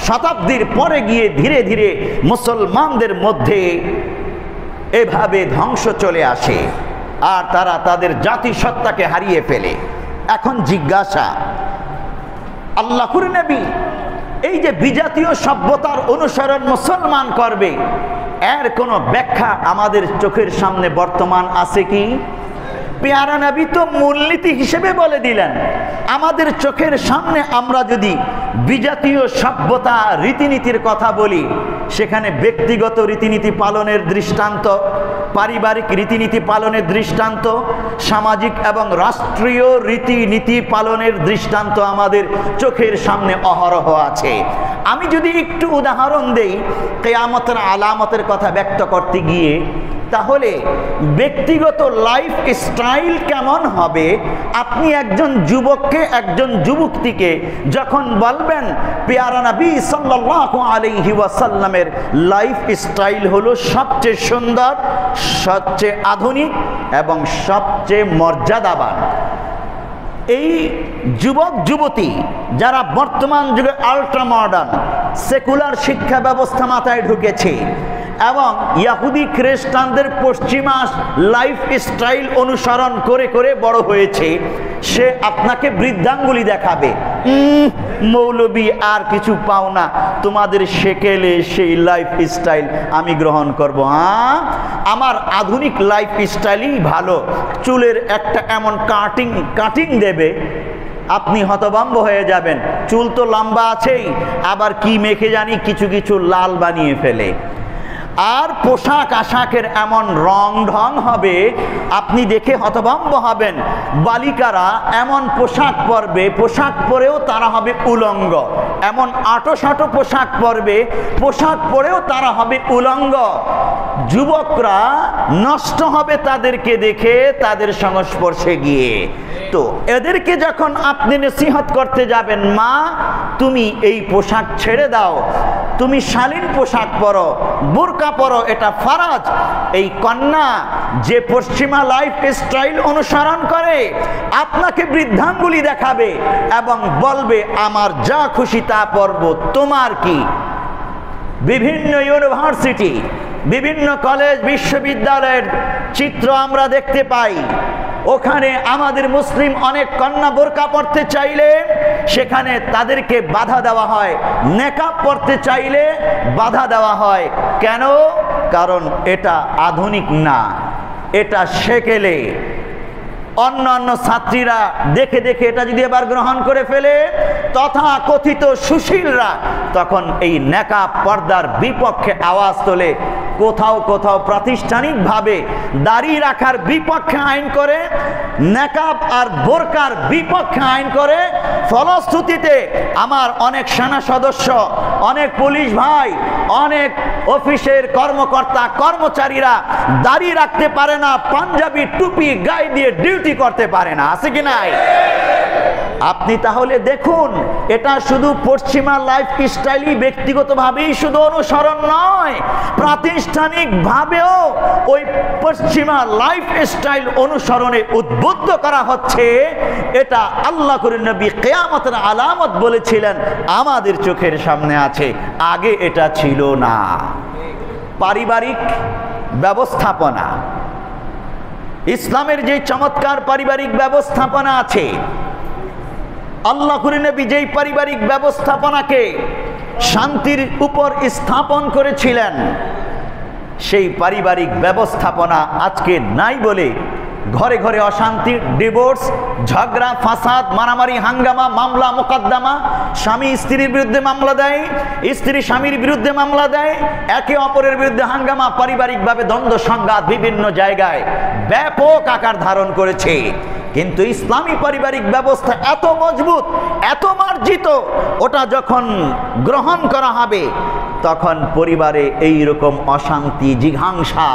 শতাব্দীর পরে গিয়ে ধীরে ধীরে মুসলমানদের মধ্যে এভাবে ধ্বংস চলে আসে আর তারা তাদের জাতিসত্তাকে হারিয়ে ফেলে। এখন জিজ্ঞাসা, আল্লাহর নবী এই যে বিজাতীয় সভ্যতার অনুসরণ মুসলমান করবে, এর কোনো ব্যাখ্যা আমাদের চোখের সামনে বর্তমান আছে কি? পেয়ারা নবী তো মূলনীতি হিসেবে বলে দিলেন। আমাদের চোখের সামনে আমরা যদি বিজাতীয় সভ্যতা রীতিনীতির কথা বলি, সেখানে ব্যক্তিগত রীতিনীতি পালনের দৃষ্টান্ত, পারিবারিক রীতিনীতি পালনের দৃষ্টান্ত, সামাজিক এবং রাষ্ট্রীয় রীতিনীতি পালনের দৃষ্টান্ত আমাদের চোখের সামনে অহরহ আছে। আমি যদি একটু উদাহরণ দেই কিয়ামতের আলামতের কথা ব্যক্ত করতে গিয়ে, তাহলে ব্যক্তিগত লাইফ স্টাইল কেমন হবে? আপনি একজন যুবককে, একজন যুবতীকে যখন বলবেন পেয়ারা নবী সাল্লাল্লাহু আলাইহি ওয়াসাল্লামের লাইফ স্টাইল হলো সবচেয়ে সুন্দর, সবচেয়ে আধুনিক এবং সবচেয়ে মর্যাদাবান, এই যুবক যুবতী যারা বর্তমান যুগে আল্ট্রা মডার্ন সেকুলার শিক্ষা ব্যবস্থা মাথায় ঢুকেছে এবং ইহুদি খ্রিস্টানদের পশ্চিমা লাইফ স্টাইল অনুসরণ করে করে বড় হয়েছে, সে আপনাকে বৃদ্ধাঙ্গুলি দেখাবে, মৌলবী আর কিছু পাও না, তোমাদের সেকেলে সেই লাইফ স্টাইল আমি গ্রহণ করব। আমার আধুনিক লাইফ স্টাইলই ভালো। চুলের একটা এমন কাটিং দেবে, আপনি হতভম্ব হয়ে যাবেন। চুল তো লম্বা আছেই, আবার কি মেখে জানি কিছু কিছু লাল বানিয়ে ফেলে। আর পোশাক আশাকের এমন রং ঢং হবে, আপনি দেখে হতভম্ব হবেন। বালিকারা এমন পোশাক পরবে, পোশাক পরেও তারা হবে উলঙ্গ, এমন আঁটো পোশাক পরবে, পোশাক পরেও তারা হবে উলঙ্গ। যুবকরা নষ্ট হবে তাদেরকে দেখে, তাদের সংস্পর্শে গিয়ে। তো এদেরকে যখন আপনি নসিহত করতে যাবেন, মা তুমি এই পোশাক ছেড়ে দাও, তুমি শালীন পোশাক পরো, বোরকা পরো, এটা ফরজ। এই কন্যা যে পশ্চিমা লাইফ স্টাইল অনুসরণ করে আপনাকে বৃদ্ধাঙ্গুলি দেখাবে এবং বলবে আমার যা খুশি তা পরব, তোমার কি? বিভিন্ন ইউনিভার্সিটি, বিভিন্ন কলেজ বিশ্ববিদ্যালয়ের চিত্র আমরা দেখতে পাই। ওখানে আমাদের মুসলিম অনেক কন্যা বোরকা পরতে চাইলে সেখানে তাদেরকে বাধা দেওয়া হয়, নেকাব পরতে চাইলে বাধা দেওয়া হয়। কেন? কারণ এটা আধুনিক না, এটা সেকেলে। অন্যান্য ছাত্রীরা দেখে দেখে এটা যদি এবার গ্রহণ করে ফেলে, তথা কথিত সুশীলরা তখন এই নেকাব পর্দার বিপক্ষে আওয়াজ তোলে। কোথাও কোথাও প্রাতিষ্ঠানিকভাবে দাড়ি রাখার বিপক্ষে আইন করে, নেকাব আর বোরকার বিপক্ষে আইন করে। ফলশ্রুতিতে আমার অনেক সেনা সদস্য, অনেক পুলিশ ভাই, অনেক অফিসের কর্মকর্তা কর্মচারীরা দাড়ি রাখতে পারে না, পাঞ্জাবি টুপি গায়ে দিয়ে ডিউটি করতে পারে না। আছে কি নাই? আপনি তাহলে দেখুন, এটা শুধু পশ্চিমা লাইফ স্টাইলই ব্যক্তিগতভাবেই শুধু অনুসরণ নয়, প্রাতিষ্ঠানিকভাবেও ওই পশ্চিমা লাইফ স্টাইল অনুসরণে উদ্বুদ্ধ করা হচ্ছে। এটা আল্লাহ করিম নবী কিয়ামতের আলামত বলেছিলেন, আমাদের চোখের সামনে আছে, আগে এটা ছিল না। পারিবারিক ব্যবস্থাপনা, ইসলামের যে চমৎকার পারিবারিক ব্যবস্থাপনা আছে, আল্লাহ করিম নবী যেই পারিবারিক ব্যবস্থাপনাকে শান্তির উপর স্থাপন করেছিলেন, সেই পারিবারিক ব্যবস্থাপনা আজকে নাই বলে ঘরে ঘরে অশান্তি, ডিভোর্স, ঝগড়া, ফাসাদ, মারামারি, হাঙ্গামা, মামলা মোকদ্দমা, স্বামী স্ত্রীর বিরুদ্ধে মামলা দেয়, স্ত্রী স্বামীর বিরুদ্ধে মামলা দেয়, একে অপরের বিরুদ্ধে হাঙ্গামা, পারিবারিকভাবে দ্বন্দ্ব সংঘাত বিভিন্ন জায়গায় ব্যাপক আকার ধারণ করেছে। কিন্তু ইসলামী পারিবারিক ব্যবস্থা এত মজবুত, এত মার্জিত, ওটা যখন গ্রহণ করা হবে তখন পরিবারে এই রকম অশান্তি, জিঘাংসা,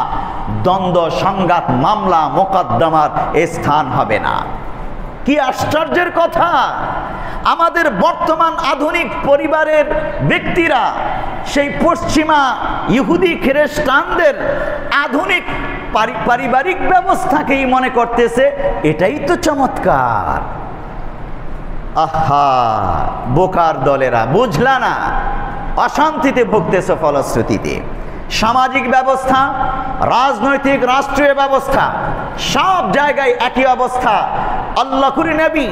দ্বন্দ্ব সংঘাত, মামলা মোকদ্দমার স্থান হবে না। কি আশ্চর্যের কথা! আমাদের বর্তমান আধুনিক পরিবারের ব্যক্তিরা সেই পশ্চিমা ইহুদি খ্রিস্টানদের আধুনিক পারিবারিক ব্যবস্থাকেই মনে করতেছে এটাই তো চমৎকার। আহা, বোকার দলেরা, বুঝলা না, অশান্তিতে ভুগতেছে। ফলশ্রুতিতে সামাজিক ব্যবস্থা, রাজনৈতিক রাষ্ট্রীয় ব্যবস্থা, সব জায়গায় একই অবস্থা। আল্লাহ করিম নবী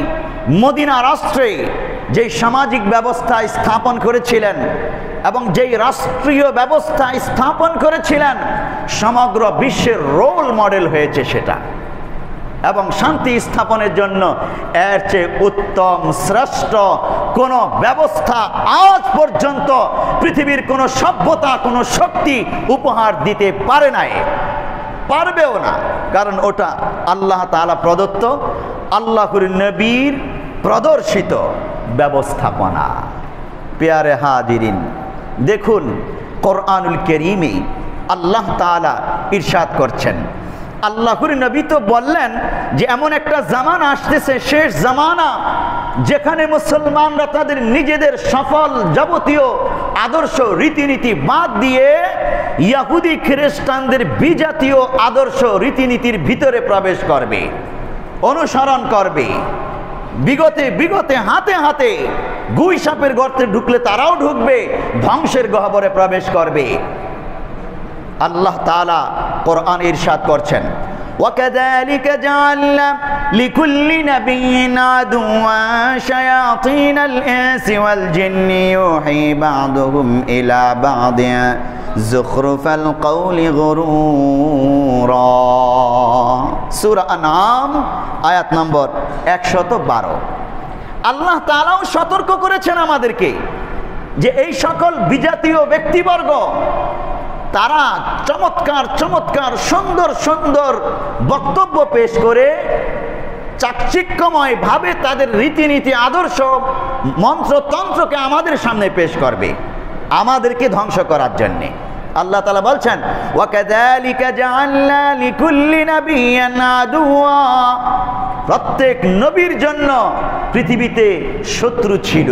মদিনা রাষ্ট্রে যে সামাজিক ব্যবস্থা স্থাপন করেছিলেন এবং যেই রাষ্ট্রীয় ব্যবস্থা স্থাপন করেছিলেন, সমগ্র বিশ্বের রোল মডেল হয়েছে সেটা। এবং শান্তি স্থাপনের জন্য এর চেয়ে উত্তম শ্রেষ্ঠ কোনো ব্যবস্থা আজ পর্যন্ত পৃথিবীর কোনো সভ্যতা কোনো শক্তি উপহার দিতে পারে নাই, পারবেও না। কারণ ওটা আল্লাহ তাআলা প্রদত্ত, আল্লাহর নবীর প্রদর্শিত ব্যবস্থাপনা। পেয়ারে হাজিরিন, দেখুন কোরআনুল কারীমে আল্লাহ তাআলা ইরশাদ করছেন, আল্লাহর নবী তো বললেন যে এমন একটা জামানা আসতেছে, শেষ জামানা, যেখানে মুসলমানরা তাদের নিজেদের সফল যাবতীয় আদর্শ রীতিনীতি বাদ দিয়ে ইহুদি খ্রিস্টানদের বিজাতীয় আদর্শ রীতিনীতির ভিতরে প্রবেশ করবে, অনুসরণ করবে। বিগতে হাতে হাতে গুই সাপের গর্তে ঢুকলে তারাও ঢুকবে, ধ্বংসের গহ্বরে প্রবেশ করবে। আল্লাহ তাআলা কোরআন ইরশাদ করছেন, وَكَذَلِكَ جَعَلْنَا لِكُلِّ نَبِيٍّ عَدُوًّا شَيَاطِينَ الْإِنسِ وَالْجِنِّ يُوحِي بَعْضُهُمْ إِلَى بَعْضٍ زُخْرُفَ الْقَوْلِ غُرُورًا। সূরা আনআম আয়াত নম্বর 112। আল্লাহ তাআলাও সতর্ক করেছেন আমাদেরকে যে এই সকল বিজাতীয় ব্যক্তিবর্গ তারা চমৎকার চমৎকার সুন্দর সুন্দর বক্তব্য পেশ করে চাকচিক্যময় ভাবে তাদের রীতিনীতি আদর্শ মন্ত্রতন্ত্রকে আমাদের সামনে পেশ করবে, আমাদেরকে ধ্বংস করার জন্যে। আল্লাহ তাআলা বলছেন, ওয়াকাযালিকা জাআলনা লিকুল্লি নাবিয়্যিন আদুওয়া, প্রত্যেক নবীর জন্য পৃথিবীতে শত্রু ছিল।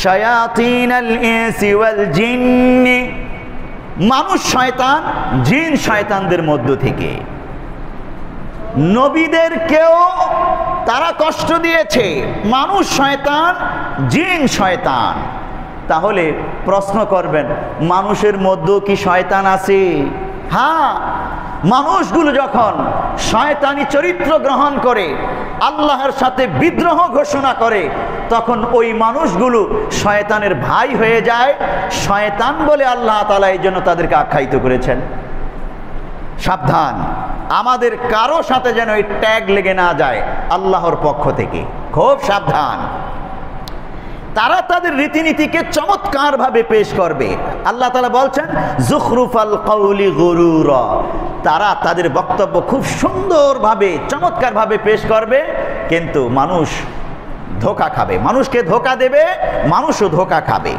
শায়াতিনাল ইনসি ওয়াল জিন্নি, মানুষ শয়তান জিন শয়তানদের মধ্য থেকে নবীদেরকেও তারা কষ্ট দিয়েছে, মানুষ শয়তান জিন শয়তান। তাহলে প্রশ্ন করবেন, মানুষের মধ্যেও কি শয়তান আছে? হ্যাঁ, মানুষগুলো যখন শয়তানি চরিত্র গ্রহণ করে আল্লাহর সাথে বিদ্রোহ ঘোষণা করে তখন ওই মানুষগুলো শয়তানের ভাই হয়ে যায়। শয়তান বলে আল্লাহ তাআলা এই জন্য তাদেরকে আখ্যায়িত করেছেন। সাবধান, আমাদের কারো সাথে যেন এই ট্যাগ লেগে না যায় আল্লাহর পক্ষ থেকে, খুব সাবধান। তারা তাদের রীতিনীতিকে চমৎকার ভাবে পেশ করবে। আল্লাহ তাআলা বলছেন, যুখরুফাল কওলি গুরুরা, তারা তাদের বক্তব্য খুব সুন্দরভাবে চমৎকার ভাবে পেশ করবে, কিন্তু মানুষ ধোঁকা খাবে, মানুষকে ধোঁকা দেবে, মানুষও ধোঁকা খাবে।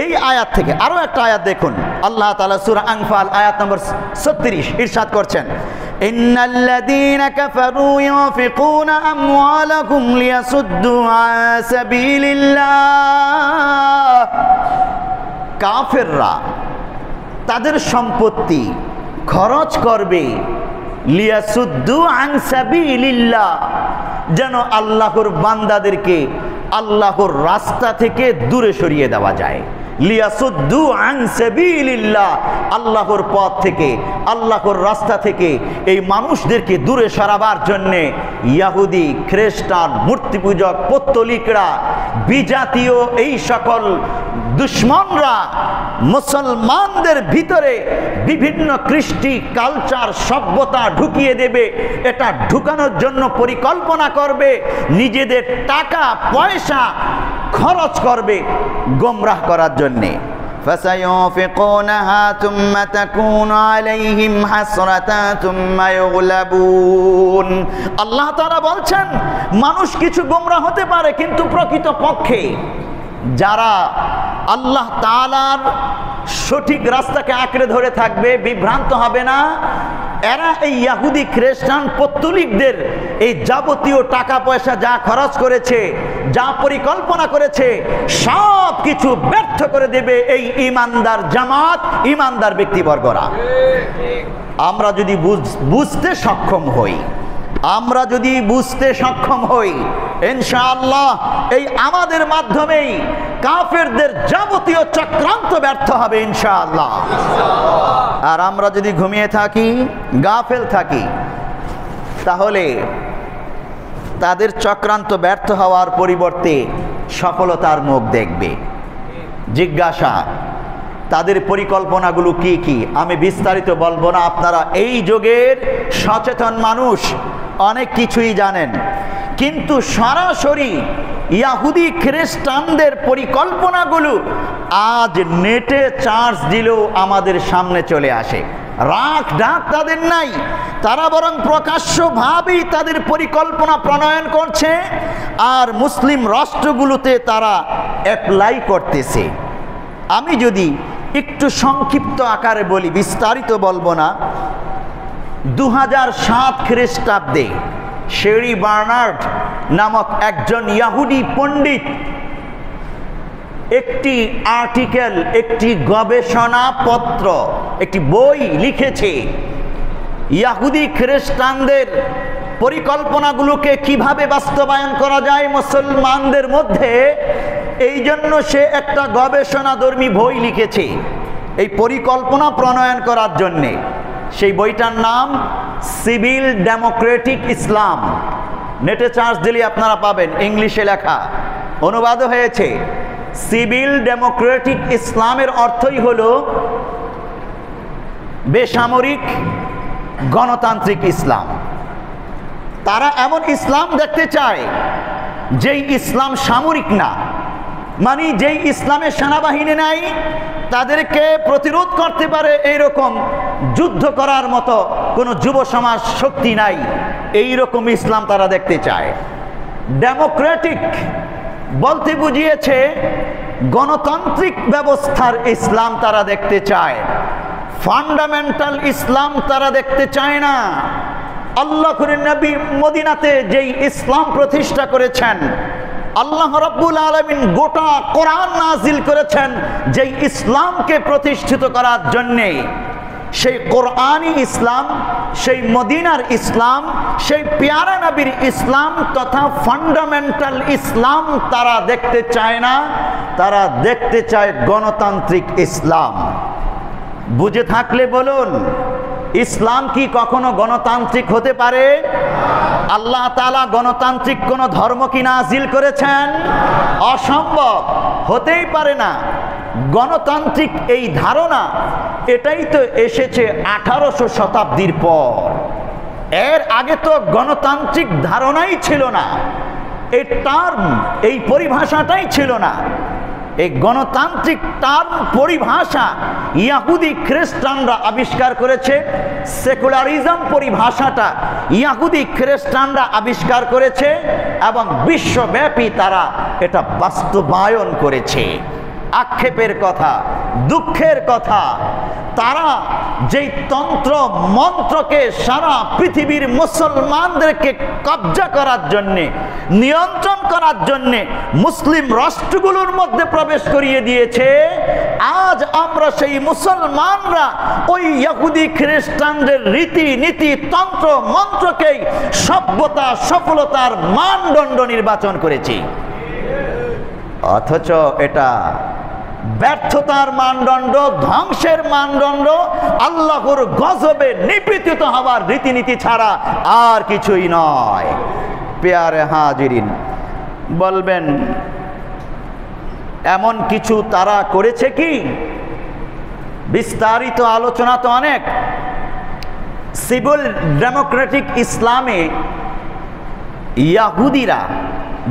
এই আয়াত থেকে আরো একটা আয়াত দেখুন, আল্লাহ তাআলা সূরা আনফাল আয়াত নম্বর 36 ইরশাদ করছেন, ইন্নাল্লাযীনা কাফারু ইউনফিকুনা আমওয়ালাকুম লিয়াসুদ্দু আন সাবিলিল্লাহ, কাফেররা তাদের সম্পত্তি খরচ করবে লিয়াসুদ্দু আন সাবিলিল্লাহ, যেন আল্লাহর বান্দাদেরকে আল্লাহর রাস্তা থেকে দূরে সরিয়ে দেওয়া যায়। লিয়াসুদ্দু আন সাবিলিল্লাহ, আল্লাহর পথ থেকে আল্লাহর রাস্তা থেকে এই মানুষদেরকে দূরে সরাবার জন্যে ইহুদি খ্রিস্টান মূর্তি পূজক পৌত্তলিকরা বিজাতীয় এই সকল দুশ্মনরা মুসলমানদের ভিতরে বিভিন্ন কৃষ্টি কালচার সভ্যতা ঢুকিয়ে দেবে। এটা ঢুকানোর জন্য পরিকল্পনা করবে, নিজেদের টাকা পয়সা খরচ করবে গোমরাহ করার জন্যে। فَسَيُنْفِقُونَهَا ثُمَّ تَكُونُ عَلَيْهِمْ حَسْرَةً ثُمَّ يُغْلَبُونَ। আল্লাহ তাআলা বলছেন, মানুষ কিছু গোমরাহ হতে পারে, কিন্তু প্রকৃতপক্ষে যারা আল্লাহ তাআলার সঠিক রাস্তাকে আঁকড়ে ধরে থাকবে, বিভ্রান্ত হবে না, এরা এই ইহুদি খ্রিস্টান পৌত্তলিকদের এই যাবতীয় টাকা পয়সা যা খরচ করেছে, যা পরিকল্পনা করেছে, সব কিছু ব্যর্থ করে দেবে এই ঈমানদার জামাত, ঈমানদার ব্যক্তিবর্গরা। আমরা যদি বুঝতে সক্ষম হই, আমরা যদি বুঝতে সক্ষম হই, ইনশাআল্লাহ এই আমাদের মাধ্যমেই কাফেরদের যাবতীয় চক্রান্ত ব্যর্থ হবে ইনশাআল্লাহ। আর আমরা যদি ঘুমিয়ে থাকি, গাফেল থাকি, তাহলে তাদের চক্রান্ত ব্যর্থ হওয়ার পরিবর্তে সফলতার মুখ দেখবে। জিজ্ঞাসা, তাদের পরিকল্পনাগুলো কি কি আমি বিস্তারিত বলবো না, আপনারা এই যুগের সচেতন মানুষ, অনেক কিছুই জানেন। কিন্তু সরাসরি ইহুদি খ্রিস্টানদের পরিকল্পনাগুলো আজ নেটে চার্জ দিলেও আমাদের সামনে চলে আসে। রাগ ঢাক তাদের নাই, তারা বরং প্রকাশ্যভাবেই তাদের পরিকল্পনা প্রণয়ন করছে আর মুসলিম রাষ্ট্রগুলোতে তারা অ্যাপ্লাই করতেছে। আমি যদি একটু সংক্ষিপ্ত আকারে বলি, বিস্তারিত বলবো না। 2007 খ্রিস্টাব্দে শেরি বার্নার্ড নামক একজন ইহুদি পণ্ডিত একটি আর্টিকেল, একটি গবেষণাপত্র, একটি বই লিখেছে ইহুদি খ্রিস্টানদের পরিকল্পনাগুলোকে কিভাবে বাস্তবায়ন করা যায় মুসলমানদের মধ্যে। এই জন্য সে একটা গবেষণাধর্মী বই লিখেছে এই পরিকল্পনা প্রণয়ন করার জন্যে। সেই বইটার নাম সিভিল ডেমোক্রেটিক ইসলাম। নেটে চার্জ দিলে আপনারা পাবেন, ইংলিশে লেখা, অনুবাদও হয়েছে। সিভিল ডেমোক্রেটিক ইসলামের অর্থই হলো বেসামরিক গণতান্ত্রিক ইসলাম। তারা এমন ইসলাম দেখতে চায় যেই ইসলাম সামরিক না, মানে যেই ইসলামের সেনাবাহিনী নাই, তাদেরকে প্রতিরোধ করতে পারে এইরকম যুদ্ধ করার মতো কোনো যুব সমাজ শক্তি নাই, এইরকম ইসলাম তারা দেখতে চায়। ডেমোক্রেটিক বলতে বুঝিয়েছে গণতান্ত্রিক ব্যবস্থার ইসলাম তারা দেখতে চায়, ফান্ডামেন্টাল ইসলাম তারা দেখতে চায় না। আল্লাহর নবী মদিনাতে যেই ইসলাম প্রতিষ্ঠা করেছেন, আল্লাহ রাব্বুল আলামিন গোটা কোরআন নাজিল করেছেন যেই ইসলামকে প্রতিষ্ঠিত করার জন্যে, সেই কোরআনি ইসলাম, সেই মদিনার ইসলাম, সেই পেয়ারা নবীর ইসলাম তথা ফান্ডামেন্টাল ইসলাম তারা দেখতে চায় না, তারা দেখতে চায় গণতান্ত্রিক ইসলাম। বুঝে থাকলে বলুন, ইসলাম কি কখনো গণতান্ত্রিক হতে পারে? আল্লাহ তাআলা গণতান্ত্রিক কোন ধর্ম কি নাজিল করেছেন? অসম্ভব, হতেই পারে না। গণতান্ত্রিক এই ধারণা এটাই তো এসেছে 1800 শতাব্দীর পর। এর আগে তো গণতান্ত্রিক ধারণাই ছিল না, এই টার্ম, এই পরিভাষাটাই ছিল না। এই গণতান্ত্রিক টার্ম পরিভাষা ইহুদি খ্রিস্টানরা আবিষ্কার করেছে। সেকুলারিজম পরিভাষাটা ইহুদি খ্রিস্টানরা আবিষ্কার করেছে এবং বিশ্বব্যাপী তারা এটা বাস্তবায়ন করেছে। আক্ষেপের কথা, দুঃখের কথা, তারা যেই তন্ত্র মন্ত্রকে সারা পৃথিবীর মুসলমানদেরকে কবজা করার জন্যে, নিয়ন্ত্রণ করার জন্যে মুসলিম রাষ্ট্রগুলোর মধ্যে প্রবেশ করিয়ে দিয়েছে, আজ আমরা সেই মুসলমানরা ওই ইহুদি খ্রিস্টানদের রীতি নীতি তন্ত্র মন্ত্রকেই সভ্যতা সফলতার মানদণ্ড নির্বাচন করেছি। অথচ এটা ব্যর্থতার মানদণ্ড, ধ্বংসের মানদণ্ড, আল্লাহর গজবে নিপীড়িত হওয়ার রীতিনীতি ছাড়া আর কিছুই নয়। পেয়ারে হাজিরিন, বলবেন এমন কিছু তারা করেছে কি? বিস্তারিত আলোচনা তো অনেক। সিভিল ডেমোক্রেটিক ইসলামে ইহুদিরা,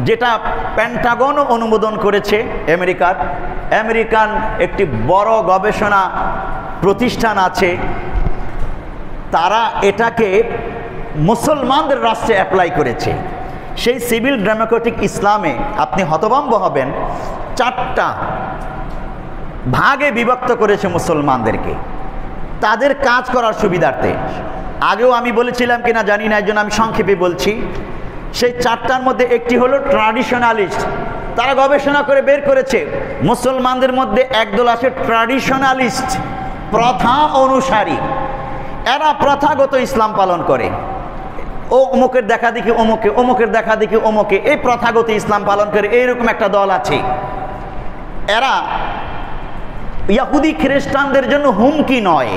যেটা পেন্টাগন অনুমোদন করেছে আমেরিকান একটি বড় গবেষণা প্রতিষ্ঠান আছে, তারা এটাকে মুসলমানদের রাষ্ট্রে অ্যাপ্লাই করেছে। সেই সিভিল ডেমোক্রেটিক ইসলামে আপনি হতভম্ব হবেন, 4টা ভাগে বিভক্ত করেছে মুসলমানদেরকে তাদের কাজ করার সুবিধার্থে। আগেও আমি বলেছিলাম কিনা জানি না, এই জন্য আমি সংক্ষেপে বলছি। সেই 4টার মধ্যে একটি হলো ট্র্যাডিশনালিস্ট। তারা গবেষণা করে বের করেছে মুসলমানদের মধ্যে একদল আছে ট্র্যাডিশনালিস্ট, প্রথা অনুসারী। এরা প্রথাগত ইসলাম পালন করে, ও অমুকের দেখা দেখি অমুকে, অমুকের দেখা দেখি অমুকে, এই প্রথাগত ইসলাম পালন করে, এইরকম একটা দল আছে। এরা ইহুদি খ্রিস্টানদের জন্য হুমকি নয়,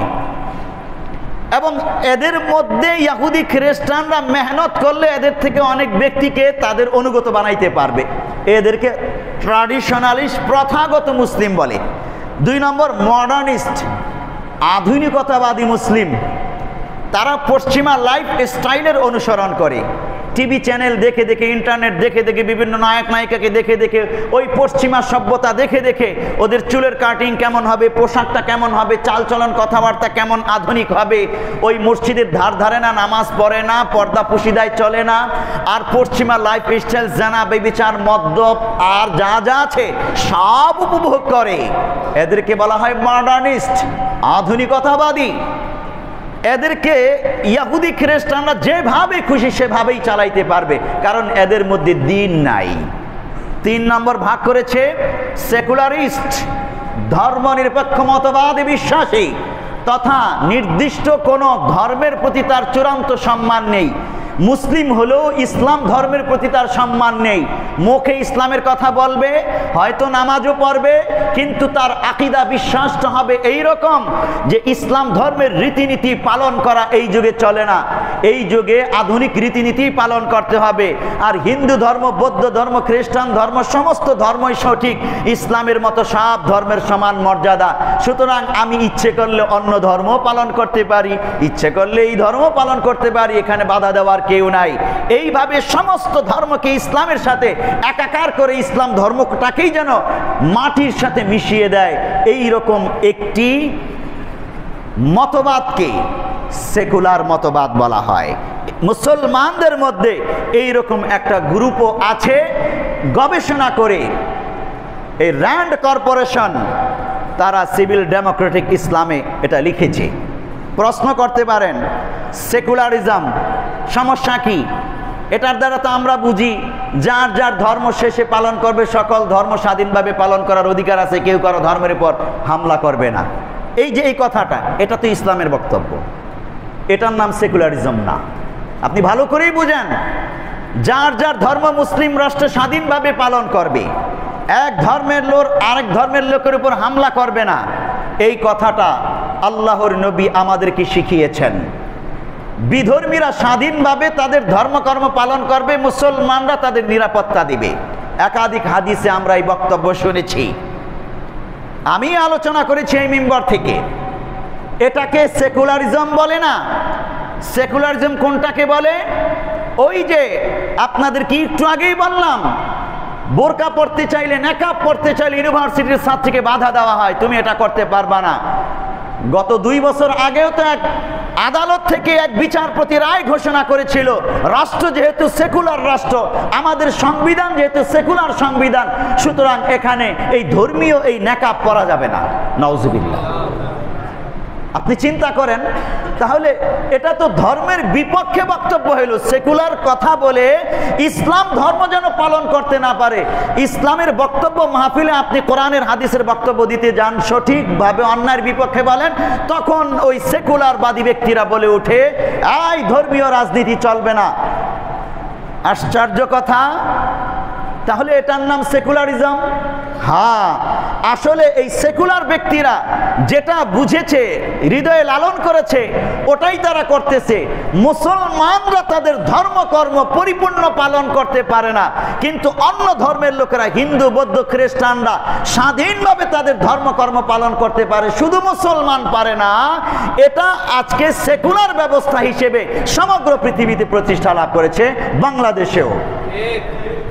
এবং এদের মধ্যে ইহুদি খ্রিস্টানরা মেহনত করলে এদের থেকে অনেক ব্যক্তিকে তাদের অনুগত বানাইতে পারবে। এদেরকে ট্র্যাডিশনালিস্ট, প্রথাগত মুসলিম বলে। 2 নম্বর মডার্নিস্ট, আধুনিকতাবাদী মুসলিম। তারা পশ্চিমা লাইফ স্টাইলের অনুসরণ করে, টিভি চ্যানেল দেখে দেখে, ইন্টারনেট দেখে দেখে, বিভিন্ন নায়ক নায়িকাকে দেখে দেখে, ওই পশ্চিমা সভ্যতা দেখে দেখে ওদের চুলের কাটিং কেমন হবে, পোশাকটা কেমন হবে, চালচলন কথাবার্তা কেমন আধুনিক হবে, ওই মসজিদের ধার ধারে না, নামাজ পড়ে না, পর্দা পুশিদায় চলে না, আর পশ্চিমা লাইফ স্টাইল, জানা, বেবিচার, মদ্যপ আর যা যা আছে সব উপভোগ করে। এদেরকে বলা হয় মডার্নিস্ট, আধুনিকতাবাদী। এদেরকে ইহুদি খ্রিস্টানরা যেভাবে খুশি সেভাবেই চালাইতে পারবে, কারণ এদের মধ্যে দ্বীন নাই। 3 নম্বর ভাগ করেছে সেকুলারিস্ট, ধর্মনিরপেক্ষ মতবাদে বিশ্বাসী তথা নির্দিষ্ট কোনো ধর্মের প্রতি তার চূড়ান্ত সম্মান নেই। মুসলিম হলেও ইসলাম ধর্মের প্রতি তার সম্মান নেই। মুখে ইসলামের কথা বলবে, হয়তো নামাজও পড়বে, কিন্তু তার আকীদা বিশ্বাসটা হবে এই রকম যে ইসলাম ধর্মের রীতিনীতি পালন করা এই যুগে চলে না, এই যুগে আধুনিক রীতিনীতি পালন করতে হবে। আর হিন্দু ধর্ম, বৌদ্ধ ধর্ম, খ্রিস্টান ধর্ম, সমস্ত ধর্মই সঠিক, ইসলামের মতো সব ধর্মের সমান মর্যাদা। সুতরাং আমি ইচ্ছে করলে অন্য ধর্ম পালন করতে পারি, ইচ্ছে করলে এই ধর্ম পালন করতে পারি, এখানে বাধা দেওয়ার কেউ নাই। এইভাবে সমস্ত ধর্মকে ইসলামের সাথে একাকার করে ইসলাম ধর্মটাকেই যেন মাটির সাথে মিশিয়ে দেয়, এই রকম একটি মতবাদকে সেকুলার মতবাদ বলা হয়। মুসলমানদের মধ্যে এই রকম একটা গ্রুপও আছে। গবেষণা করে এই র্যান্ড কর্পোরেশন তারা সিভিল ডেমোক্রেটিক ইসলামে এটা লিখেছে। প্রশ্ন করতে পারেন, সেকুলারিজম সমস্যা কি? এটার দ্বারা তো আমরা বুঝি যার যার ধর্ম শেষে পালন করবে, সকল ধর্ম স্বাধীনভাবে পালন করার অধিকার আছে, কেউ কারো ধর্মের উপর হামলা করবে না। এই যে এই কথাটা, এটা তো ইসলামের বক্তব্য, এটার নাম সেকুলারিজম না। আপনি ভালো করেই বুঝেন, যার যার ধর্ম মুসলিম রাষ্ট্রে স্বাধীনভাবে পালন করবে, এক ধর্মের লোক আরেক ধর্মের লোকের উপর হামলা করবে না, এই কথাটা আল্লাহর নবী আমাদেরকে শিখিয়েছেন। বিধর্মীরা স্বাধীনভাবে তাদের ধর্মকর্ম পালন করবে, মুসলমানরা তাদের নিরাপত্তা দিবে। একাধিক হাদিসে আমরা এই বক্তব্য শুনেছি, আমি আলোচনা করেছি এই মিম্বর থেকে। এটাকে সেকুলারিজম বলে না। সেকুলারিজম কোনটাকে বলে? ওই যে আপনাদেরকে একটু আগেই বললাম, বোরকা পড়তে চাইলে, নেকাব পড়তে চাইলে ইউনিভার্সিটির ছাত্রীকে বাধা দেওয়া হয়, তুমি এটা করতে পারবা না। গত 2 বছর আগেও তো এক আদালত থেকে এক বিচারপতি রায় ঘোষণা করেছিল, রাষ্ট্র যেহেতু সেকুলার রাষ্ট্র, আমাদের সংবিধান যেহেতু সেকুলার সংবিধান, সুতরাং এখানে এই ধর্মীয় এই নেকাব পরা যাবে না। নাউজুবিল্লাহ। আপনি চিন্তা করেন, তাহলে এটা তো ধর্মের বিপক্ষে বক্তব্য হইল। সেকুলার কথা বলে ইসলাম ধর্ম যেন পালন করতে না পারে। ইসলামের বক্তব্য মাহফিলে আপনি কোরআনের হাদিসের বক্তব্য দিতে যান, সঠিকভাবে অন্যায়ের বিপক্ষে বলেন, তখন ওই সেকুলারবাদী ব্যক্তিরা বলে ওঠে, এই ধর্মীয় রাজনীতি চলবে না। আশ্চর্য কথা। তাহলে এটার নাম সেকুলারিজম? হ্যাঁ, আসলে এই সেকুলার ব্যক্তিরা যেটা বুঝেছে, হৃদয়ে লালন করেছে, ওটাই তারা করতেছে। মুসলমানরা তাদের ধর্মকর্ম পরিপূর্ণ পালন করতে পারে না, কিন্তু অন্য ধর্মের লোকেরা, হিন্দু, বৌদ্ধ, খ্রিস্টানরা স্বাধীনভাবে তাদের ধর্মকর্ম পালন করতে পারে, শুধু মুসলমান পারে না। এটা আজকে সেকুলার ব্যবস্থা হিসেবে সমগ্র পৃথিবীতে প্রতিষ্ঠা লাভ করেছে, বাংলাদেশেও।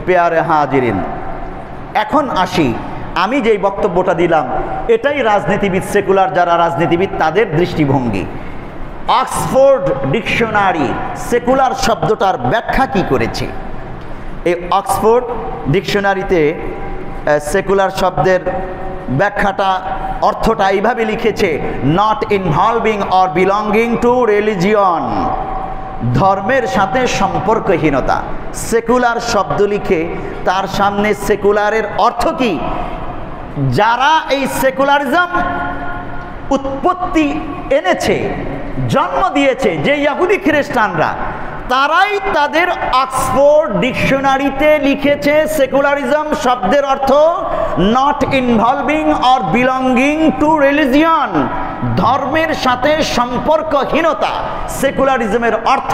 পেয়ারে হাজিরিন, এখন আসি, আমি যেই বক্তব্যটা দিলাম এটাই রাজনীতিবিদ, সেকুলার যারা রাজনীতিবিদ তাদের দৃষ্টিভঙ্গি। অক্সফোর্ড ডিকশনারি সেকুলার শব্দটার ব্যাখ্যা কি করেছে? এই অক্সফোর্ড ডিকশনারিতে সেকুলার শব্দের ব্যাখ্যাটা, অর্থটা এইভাবে লিখেছে, not involving or belonging to religion, ধর্মের সাথে সম্পর্কহীনতা। সেকুলার শব্দ লিখে তার সামনে সেকুলারের অর্থ কি? যারা এই সেকুলারিজম উৎপত্তি এনেছে, জন্ম দিয়েছে, যে ইহুদি খ্রিস্টানরা, তারাই তাদের অক্সফোর্ড ডিকশনারিতে লিখেছে সেকুলারিজম শব্দের অর্থ not involving or belonging to religion, ধর্মের সাথে সম্পর্কহীনতা। সেকুলারিজমের অর্থ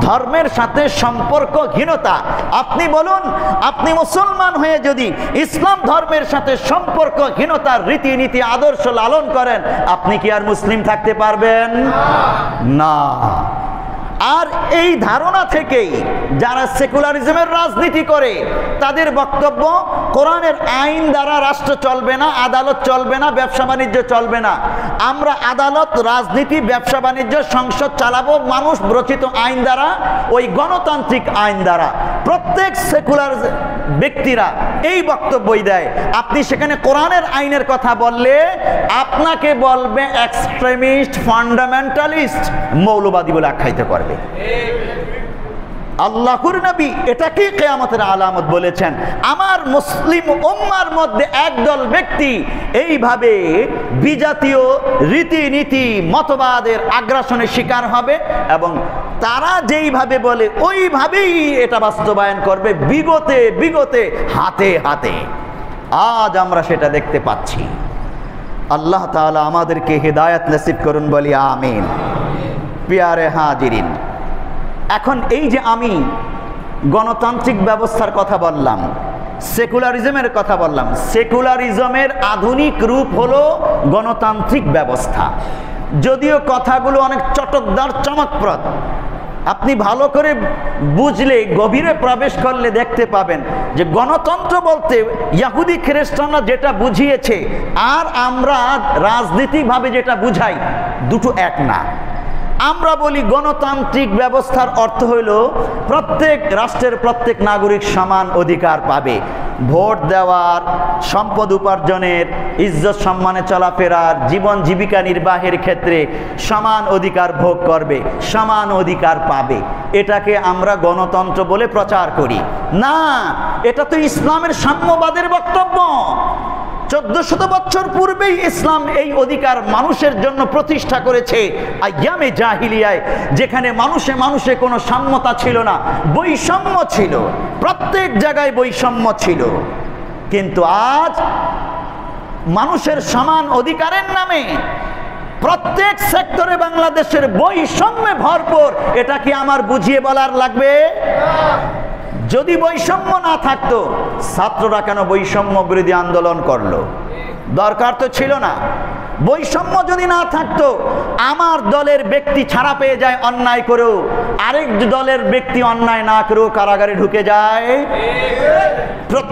ধর্মের সাথে সম্পর্কহীনতা। আপনি বলুন, আপনি মুসলমান হয়ে যদি ইসলাম ধর্মের সাথে সম্পর্কহীনতার রীতিনীতি আদর্শ লালন করেন, আপনি কি আর মুসলিম থাকতে পারবেন? না। আর এই ধারণা থেকেই যারা সেকুলারিজমের রাজনীতি করে, তাদের বক্তব্য কোরআনের আইন দ্বারা রাষ্ট্র চলবে না, আদালত চলবে না, ব্যবসা বাণিজ্য চলবে না। আমরা আদালত, রাজনীতি, ব্যবসা বাণিজ্য, সংসদ চালাবো মানুষ রচিত আইন দ্বারা, ওই গণতান্ত্রিক আইন দ্বারা। প্রত্যেক সেকুলার ব্যক্তিরা এই বক্তব্যই দেয়। আপনি সেখানে কোরআনের আইনের কথা বললে আপনাকে বলবে এক্সট্রিমিস্ট, ফান্ডামেন্টালিস্ট, মৌলবাদী বলে আখ্যায়িত করবে। আল্লাহর নবী এটাকে কিয়ামতের আলামত বলেছেন। আমার মুসলিম উম্মার মধ্যে একদল ব্যক্তি এইভাবে বিজাতীয় রীতিনীতি, মতবাদের আগ্রাসনের শিকার হবে এবং তারা যেইভাবে বলে ওইভাবেই এটা বাস্তবায়ন করবে, বিগতে বিগতে, হাতে হাতে। আজ আমরা সেটা দেখতে পাচ্ছি। আল্লাহ তাআলা আমাদেরকে হিদায়াত নসিব করুন, বলি আমিন। প্রিয়ারে হাজিরিন, এখন এই যে আমি গণতান্ত্রিক ব্যবস্থার কথা বললাম, সেকুলারিজমের কথা বললাম, সেকুলারিজমের আধুনিক রূপ হলো গণতান্ত্রিক ব্যবস্থা। যদিও কথাগুলো অনেক চটকদার, চমকপ্রদ, আপনি ভালো করে বুঝলে, গভীরে প্রবেশ করলে দেখতে পাবেন যে গণতন্ত্র বলতে ইহুদি খ্রিস্টানরা যেটা বুঝিয়েছে আর আমরা রাজনীতিকভাবে যেটা বুঝাই, দুটো এক না। আমরা বলি গণতান্ত্রিক ব্যবস্থার অর্থ হইল প্রত্যেক রাষ্ট্রের প্রত্যেক নাগরিক সমান অধিকার পাবে, ভোট দেওয়ার, সম্পদ উপার্জনের, ইজ্জত সম্মানে চলাফেরার, জীবন জীবিকা নির্বাহের ক্ষেত্রে সমান অধিকার ভোগ করবে, সমান অধিকার পাবে। এটাকে আমরা গণতন্ত্র বলে প্রচার করি। না, এটা তো ইসলামের সাম্যবাদের বক্তব্য। 1400 বছর পূর্বেই ইসলাম এই অধিকার মানুষের জন্য প্রতিষ্ঠা করেছে আইয়ামে জাহিলিয়ায়, যেখানে মানুষে মানুষে কোনো সাম্যতা ছিল না, বৈষম্য ছিল, প্রত্যেক জায়গায় বৈষম্য ছিল। কিন্তু আজ মানুষের সমান অধিকারের নামে প্রত্যেক সেক্টরে বাংলাদেশের বৈষম্যে ভরপুর। এটা কি আমার বুঝিয়ে বলার লাগবে? যদি বৈষম্য না থাকতো, ছাত্ররা কেন বৈষম্য বিরোধী আন্দোলন করলো? দরকার তো ছিল না। বৈষম্য যদি না থাকতো, আমার দলের ব্যক্তি ছাড়া পেয়ে যায় অন্যায় করেও, আরেক দলের ব্যক্তি অন্যায় না করেও কারাগারে ঢুকে যায়।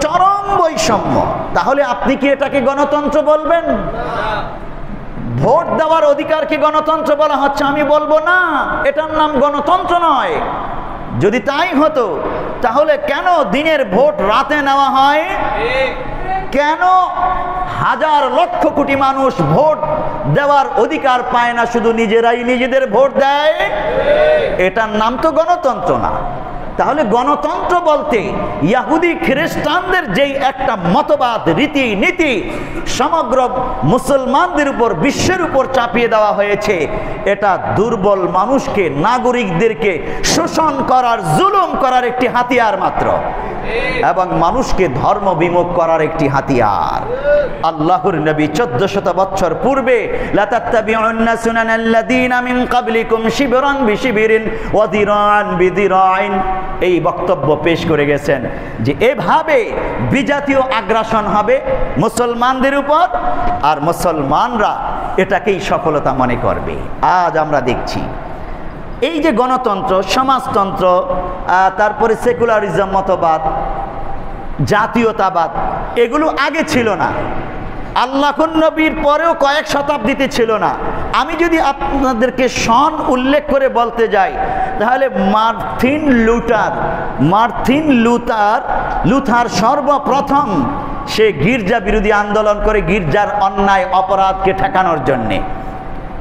চরম বৈষম্য। তাহলে আপনি কি এটাকে গণতন্ত্র বলবেন? ভোট দেওয়ার অধিকারকে গণতন্ত্র বলা হচ্ছে? আমি বলবো না, এটার নাম গণতন্ত্র নয়। যদি তাই হতো তাহলে কেন দিনের ভোট রাতে নেওয়া হয়? কেন হাজার লক্ষ কোটি মানুষ ভোট দেওয়ার অধিকার পায় না, শুধু নিজেরাই নিজেদের ভোট দেয়? এটার নাম তো গণতন্ত্র না। তাহলে গণতন্ত্র বলতে ইহুদি খ্রিস্টানদের যেই একটা মতবাদ, রীতি নীতি সমগ্র মুসলমানদের উপর, বিশ্বের উপর চাপিয়ে দেওয়া হয়েছে, এটা দুর্বল মানুষকে, নাগরিকদেরকে শোষণ করার, জুলুম করার একটি হাতিয়ার মাত্র, এবং মানুষকে ধর্ম বিমুখ করার একটি হাতিয়ার। আল্লাহর নবী 1400 বছর পূর্বে লাতাত্তাবিউন্না সুনানাল্লাযীনা মিন ক্বাবলিকুম শিবরান বিশিবরিন ওয়া দিরান বিদিরাইন, এই বক্তব্য পেশ করে গেছেন যে এভাবে বিজাতীয় আগ্রাসন হবে মুসলমানদের উপর, আর মুসলমানরা এটাকেই সফলতা মনে করবে। আজ আমরা দেখছি এই যে গণতন্ত্র, সমাজতন্ত্র, তারপরে সেকুলারিজম মতবাদ, জাতীয়তাবাদ, এগুলো আগে ছিল না। আল্লাহর নবীর পরেও কয়েক শতাব্দীতে ছিল না। আমি যদি আপনাদেরকে সন উল্লেখ করে বলতে যাই, তাহলে মার্টিন লুথার সর্বপ্রথম সে গির্জা বিরোধী আন্দোলন করে গির্জার অন্যায় অপরাধকে ঠেকানোর জন্যে।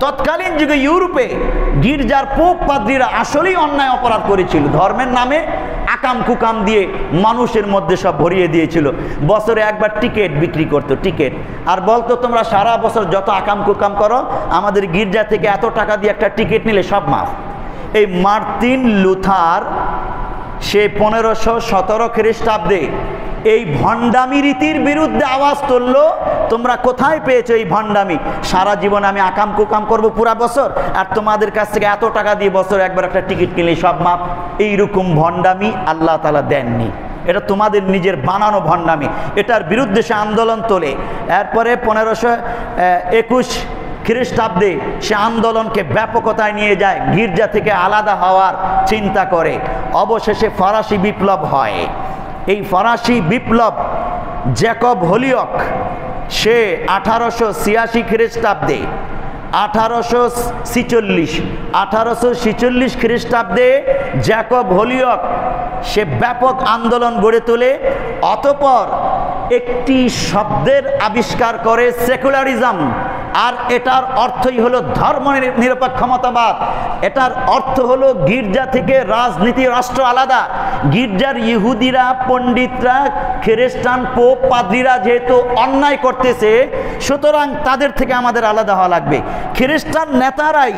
তৎকালীন যুগে ইউরোপে গির্জার পোপ পাদ্রীরা আসলেই অন্যায় অপরাধ করেছিল, ধর্মের নামে আকাম কুকাম দিয়ে মানুষের মধ্যে সব ভরিয়ে দিয়েছিল। বছরে একবার টিকিট বিক্রি করতো, টিকিট, আর বলতো তোমরা সারা বছর যত আকাম কুকাম করো, আমাদের গির্জা থেকে এত টাকা দিয়ে একটা টিকিট নিলে সব মাফ। এই মার্টিন লুথার সে 1517 খ্রিস্টাব্দে এই ভণ্ডামি রীতির বিরুদ্ধে আওয়াজ তুললো, তোমরা কোথায় পেয়েছো এই ভণ্ডামি? সারা জীবন আমি আকাম কুকাম করবো পুরা বছর, আর তোমাদের কাছ থেকে এত টাকা দিয়ে বছর একবার একটা টিকিট কিনলে সব মাপ। এইরকম ভণ্ডামি আল্লাহ তাআলা দেননি, এটা তোমাদের নিজের বানানো ভণ্ডামি। এটার বিরুদ্ধে সে আন্দোলন তোলে। এরপরে 1521 খ্রিস্টাব্দে সে আন্দোলনকে ব্যাপকতায় নিয়ে যায়, গির্জা থেকে আলাদা হওয়ার চিন্তা করে। অবশেষে ফরাসি বিপ্লব হয়। এই ফরাসি বিপ্লব জ্যাকব হোলিওক সে 1886 খ্রিস্টাব্দে 1846 খ্রিস্টাব্দে জ্যাকব হোলিওক সে ব্যাপক আন্দোলন গড়ে তোলে। অতঃপর একটি শব্দের আবিষ্কার করে, সেকুলারিজম। আর এটার অর্থই হলো ধর্ম নিরপেক্ষ মতবাদ। এটার অর্থ হলো গির্জা থেকে রাজনীতি রাষ্ট্র আলাদা। গির্জার ইহুদিরা, পণ্ডিতরা, খ্রিস্টান, পোপ, পাদ্রীরা যেহেতু অন্যায় করতেছে, সুতরাং তাদের থেকে আমাদের আলাদা হওয়া লাগবে। খ্রিস্টান নেতারাই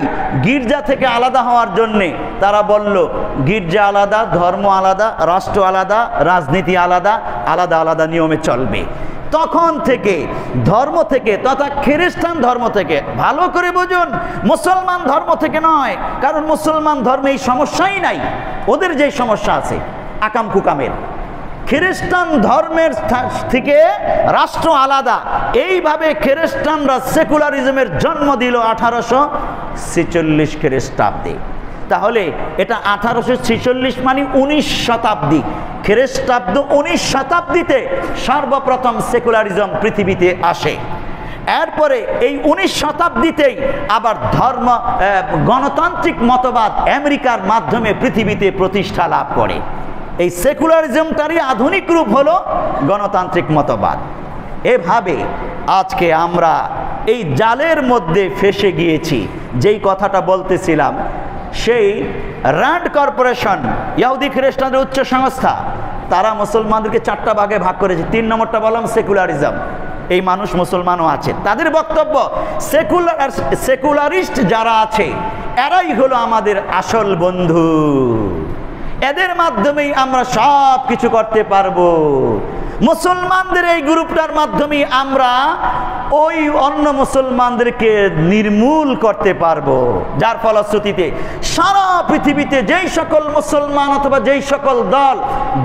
গির্জা থেকে আলাদা হওয়ার জন্যে তারা বলল, গির্জা আলাদা, ধর্ম আলাদা, রাষ্ট্র আলাদা, রাজনীতি আলাদা, আলাদা আলাদা নিয়মে চলবে। তখন থেকে ধর্ম থেকে তথা খ্রিস্টান ধর্ম থেকে, ভালো করে বুঝুন, মুসলমান ধর্ম থেকে নয়, কারণ মুসলমান ধর্মে এই সমস্যাই নাই। ওদের যে সমস্যা আছে আকাম কুকামের, খ্রিস্টান ধর্মের থেকে রাষ্ট্র আলাদা। এইভাবে খ্রিস্টানরা সেকুলারিজমের জন্ম দিল 1846 খ্রিস্টাব্দে। তাহলে এটা 1846 মানে 19 শতাব্দী। খ্রিস্টাব্দ 19 শতাব্দীতে সর্বপ্রথম সেকুলারিজম পৃথিবীতে আসে। এরপরে এই 19 শতাব্দীতেই আবার গণতান্ত্রিক মতবাদ আমেরিকার মাধ্যমে পৃথিবীতে প্রতিষ্ঠা লাভ করে। এই সেকুলারিজমটারই আধুনিক রূপ হলো গণতান্ত্রিক মতবাদ। এভাবে আজকে আমরা এই জালের মধ্যে ফেসে গিয়েছি। যেই কথাটা বলতেছিলাম, সেই র্যান্ড কর্পোরেশন, ইহুদি খ্রিস্টানদের উচ্চ সংস্থা, তারা মুসলমানদেরকে 4টা ভাগে ভাগ করেছে। 3 নম্বরটা বললাম সেকুলারিজম। এই মানুষ মুসলমানও আছে, তাদের বক্তব্য সেকুলারিস্ট যারা আছে এরাই হলো আমাদের আসল বন্ধু, এদের মাধ্যমেই আমরা সব কিছু করতে পারবো। মুসলমানদের এই গ্রুপটার মাধ্যমেই আমরা ওই অন্য মুসলমানদেরকে নির্মূল করতে পারবো, যার ফলশ্রুতিতে সারা পৃথিবীতে যেই সকল মুসলমান অথবা যেই সকল দল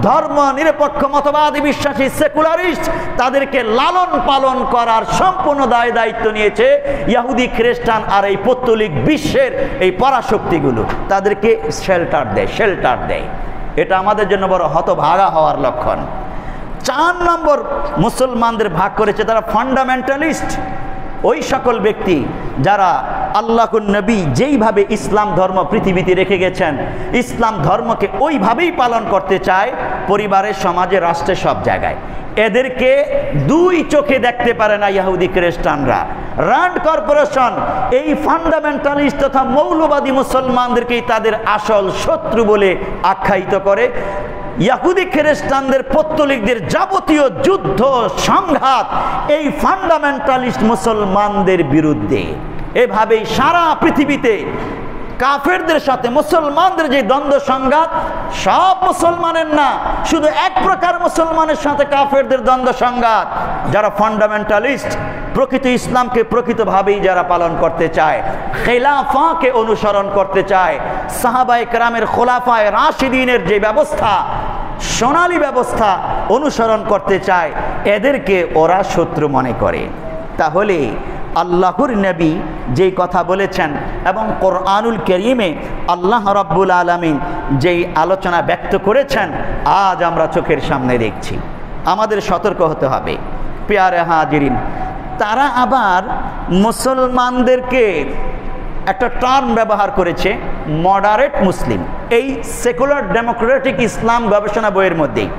ধর্ম নিরপেক্ষ মতবাদী বিশ্বাসী সেকুলারিস্ট, তাদেরকে লালন পালন করার সম্পূর্ণ দায়িত্ব নিয়েছে ইহুদি খ্রিস্টান আর এই পৌত্তলিক বিশ্বের এই পরাশক্তিগুলো। তাদেরকে শেল্টার দেয়। এটা আমাদের জন্য বড় হতভাগা হওয়ার লক্ষণ। 4 নম্বর মুসলমানদের ভাগ করেছে তারা ফান্ডামেন্টালিস্ট। ওই সকল ব্যক্তি যারা আল্লাহর নবী যেইভাবে ইসলাম ধর্ম পৃথিবীতে রেখে গেছেন, ইসলাম ধর্মকে ওইভাবেই পালন করতে চায় পরিবারে, সমাজে, রাষ্ট্রে, সব জায়গায়। এদেরকে 2 চোখে দেখতে পারে না ইহুদি খ্রিস্টানরা। র্যান্ড কর্পোরেশন এই ফান্ডামেন্টালিস্ট তথা মৌলবাদী মুসলমানদেরকেই তাদের আসল শত্রু বলে আখ্যায়িত করে। ইহুদি খ্রিস্টানদের পৌত্তলিকদের যাবতীয় যুদ্ধ সংঘাত এই ফান্ডামেন্টালিস্ট মুসলমানদের বিরুদ্ধে। এভাবেই সারা পৃথিবীতে কাফেরদের সাথে মুসলমানদের যে দ্বন্দ্ব সংঘাত, সব মুসলমানের না, শুধু এক প্রকার মুসলমানের সাথে কাফেরদের দ্বন্দ্ব সংঘাত, যারা ফান্ডামেন্টালিস্ট, প্রকৃত ইসলামকে প্রকৃতভাবেই যারা পালন করতে চায়, খেলাফাকে অনুসরণ করতে চায়, সাহাবায়ে কেরামের খোলাফায়ে রাশিদিনের যে ব্যবস্থা, সোনালী ব্যবস্থা অনুসরণ করতে চায়, এদেরকে ওরা শত্রু মনে করে। তাহলে আল্লাহর নবী যেই কথা বলেছেন এবং কোরআনুল কারীমে আল্লাহ রাব্বুল আলামিন যেই আলোচনা ব্যক্ত করেছেন, আজ আমরা চোখের সামনে দেখছি। আমাদের সতর্ক হতে হবে। প্যারে হাজিরিন, তারা আবার মুসলমানদেরকে একটা টার্ম ব্যবহার করেছে, মডারেট মুসলিম। এই সেকুলার ডেমোক্রেটিক ইসলাম গবেষণা বইয়ের মধ্যেই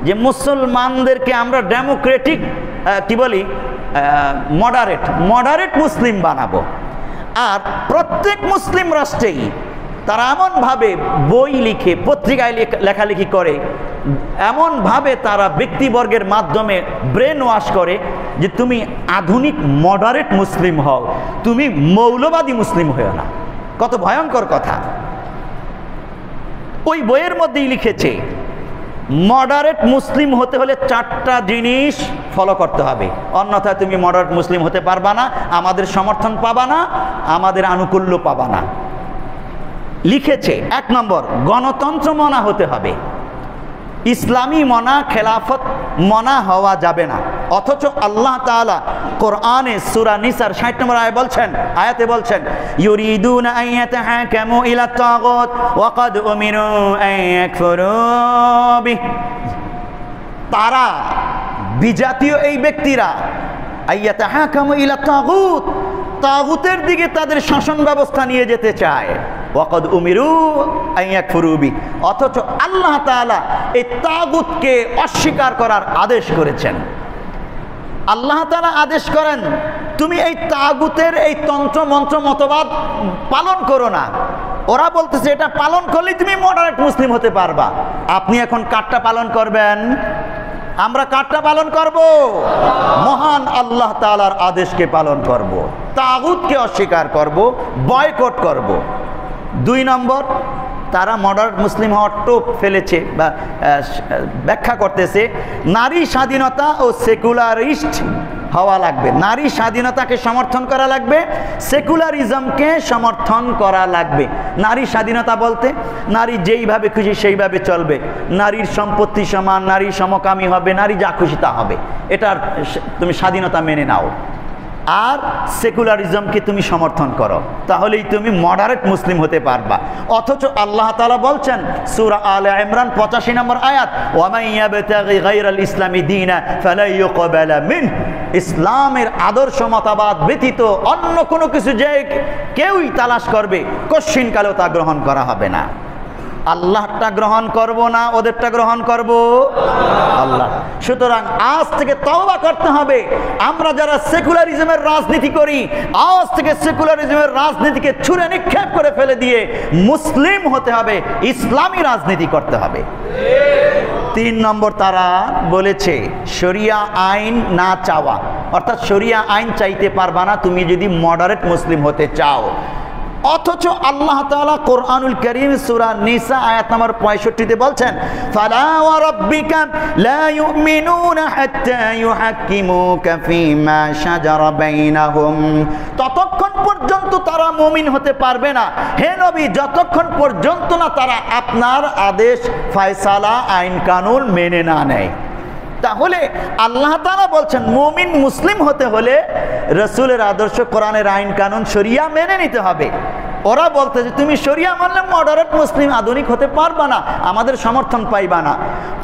যে মুসলমানদেরকে আমরা ডেমোক্রেটিক কি বলি, মডারেট মুসলিম বানাবো। আর প্রত্যেক মুসলিম রাষ্ট্রেই তারা এমনভাবে বই লিখে, পত্রিকায় লেখালেখি করে, এমনভাবে তারা ব্যক্তিবর্গের মাধ্যমে ব্রেন ওয়াশ করে যে তুমি আধুনিক মডারেট মুসলিম হও, তুমি মৌলবাদী মুসলিম হও না। কত ভয়ঙ্কর কথা! ওই বইয়ের মধ্যেই লিখেছে মডারেট মুসলিম হতে হলে 4টা জিনিস ফলো করতে হবে, অন্যথায় তুমি মডারেট মুসলিম হতে পারবা না, আমাদের সমর্থন পাবা না, আমাদের আনুকূল্য পাবা না। লিখেছে 1 নম্বর, গণতন্ত্র মনা হতে হবে। ইসলামী মনা, খেলাফত মনা হওয়া যাবে না। অথচ আল্লাহ তাআলা কোরআনে সূরা নিসার 60 নম্বর আয়াতে বলছেন ইউরিদুনা আন ইয়াতাহাকামু ইলা তাগুত ওয়া ক্বাদ উমিরু আন ইয়াকফুরু বিহি। তারা বিজাতীয় এই ব্যক্তিরা আইয়াতাহাকামু ইলা তাগুত, তাগুতের দিকে তাদের শাসন ব্যবস্থা নিয়ে যেতে চায়। ওয়াকাদ উমিরু আন ইয়াকফুরু বিহি, অথচ আল্লাহ তাআলা এই তাগুতকে অস্বীকার করার আদেশ করেছেন। আল্লাহ তাআলা আদেশ করেন তুমি এই তাগুতের এই তন্ত্র মন্ত্র মতবাদ পালন করো না। ওরা বলতেছে এটা পালন করলেই তুমি মডারেট মুসলিম হতে পারবা। আপনি এখন কারটা পালন করবেন? আমরা কারটা পালন করব? মহান আল্লাহ তাআলার আদেশকে পালন করব, তাগুতকে অস্বীকার করব, বয়কট করব। 2 নম্বর, তারা মডারেট মুসলিম হওয়ার টোপ ফেলেছে বা ব্যাখ্যা করতেছে নারী স্বাধীনতা ও সেকুলারিস্ট হওয়া লাগবে। নারী স্বাধীনতাকে সমর্থন করা লাগবে, সেকুলারিজমকে সমর্থন করা লাগবে। নারী স্বাধীনতা বলতে নারী যেইভাবে খুশি সেইভাবে চলবে, নারীর সম্পত্তি সমান, নারী সমকামী হবে, নারী যা খুশি তা হবে, এটার তুমি স্বাধীনতা মেনে নাও। আর সেকুলারিজমকে তুমি সমর্থন করো, তাহলেই তুমি মডারেট মুসলিম হতে পারবা। অথচ আল্লাহ তাআলা বলছেন সূরা আলে ইমরান 85 নম্বর আয়াত ওয়া মান ইয়াবতাগি গায়রাল ইসলামি দীনা ফালা ইউকবালা মিনহু। ইসলামের আদর্শ মতবাদ ব্যতীত অন্য কোনো কিছু যে কেউই তালাশ করবে কশ্চিনকালেও তা গ্রহণ করা হবে না। আল্লাহটা গ্রহণ করব না, ওদেরটা গ্রহণ করব আল্লাহ। সুতরাং আজ থেকে তওবা করতে হবে। আমরা যারা সেকুলারিজমের রাজনীতি করি, আজ থেকে সেকুলারিজমের রাজনীতিকে ছুঁড়ে নিক্ষেপ করে ফেলে দিয়ে মুসলিম হতে হবে, ইসলামী রাজনীতি করতে হবে। 3 নম্বর, তারা বলেছে শরিয়া আইন না চাওয়া, অর্থাৎ শরিয়া আইন চাইতে পারবা না তুমি যদি মডারেট মুসলিম হতে চাও। অথচ আল্লাহ তাআলা কোরআনুল কারীম সূরা নিসা আয়াত নম্বর 65 বলছেন ফালা ওয়া রাব্বিকা লা ইউমিনুনা হাত্তা ইউহাক্কিমুকা ফীমা শাজারা বাইনাহুম। ততক্ষণ পর্যন্ত তারা মুমিন হতে পারবে না হে নবী, যতক্ষণ পর্যন্ত না তারা আপনার আদেশ, ফয়সালা, আইন কানুন মেনে না নেয়। তাহলে আল্লাহ তাআলা বলছেন মুমিন মুসলিম হতে হলে রাসূলের আদর্শ, কোরআনের আইন কানুন, শরিয়া মেনে নিতে হবে। ওরা বলতেছে তুমি শরিয়া মানলে মডারেট মুসলিম আধুনিক হতে পারবা না, আমাদের সমর্থন পাইবা না।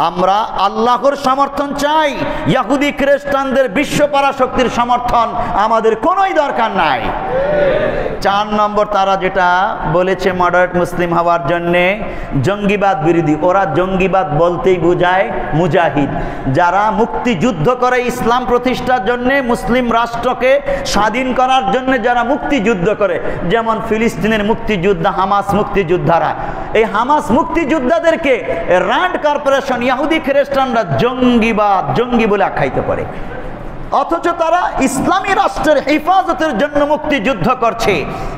আমরা আল্লাহর সমর্থন চাই, ইহুদি খ্রিস্টানদের বিশ্ব পরাশক্তির সমর্থন আমাদের কোনোই দরকার নাই। 4 নম্বর, তারা যেটা বলেছে মডারেট মুসলিম হওয়ার জন্যে জঙ্গিবাদ বিরোধী। ওরা জঙ্গিবাদ বলতেই বোঝায় মুজাহিদ, যারা মুক্তিযুদ্ধ করে ইসলাম প্রতিষ্ঠার জন্যে, মুসলিম রাষ্ট্রকে স্বাধীন করার জন্য যারা মুক্তিযুদ্ধ করে, যেমন ফিলিস্তিনের মুক্তিযোদ্ধা, হামাস মুক্তিযোদ্ধারা। এই হামাস মুক্তিযোদ্ধাদেরকে র্যান্ড কর্পোরেশন, ইহুদি খ্রিস্টানরা জঙ্গি বলে আখ্যায়িত করে। অথচ তারা ইসলামী রাষ্ট্রের হেফাজতের জন্য মুক্তিযুদ্ধ করছে।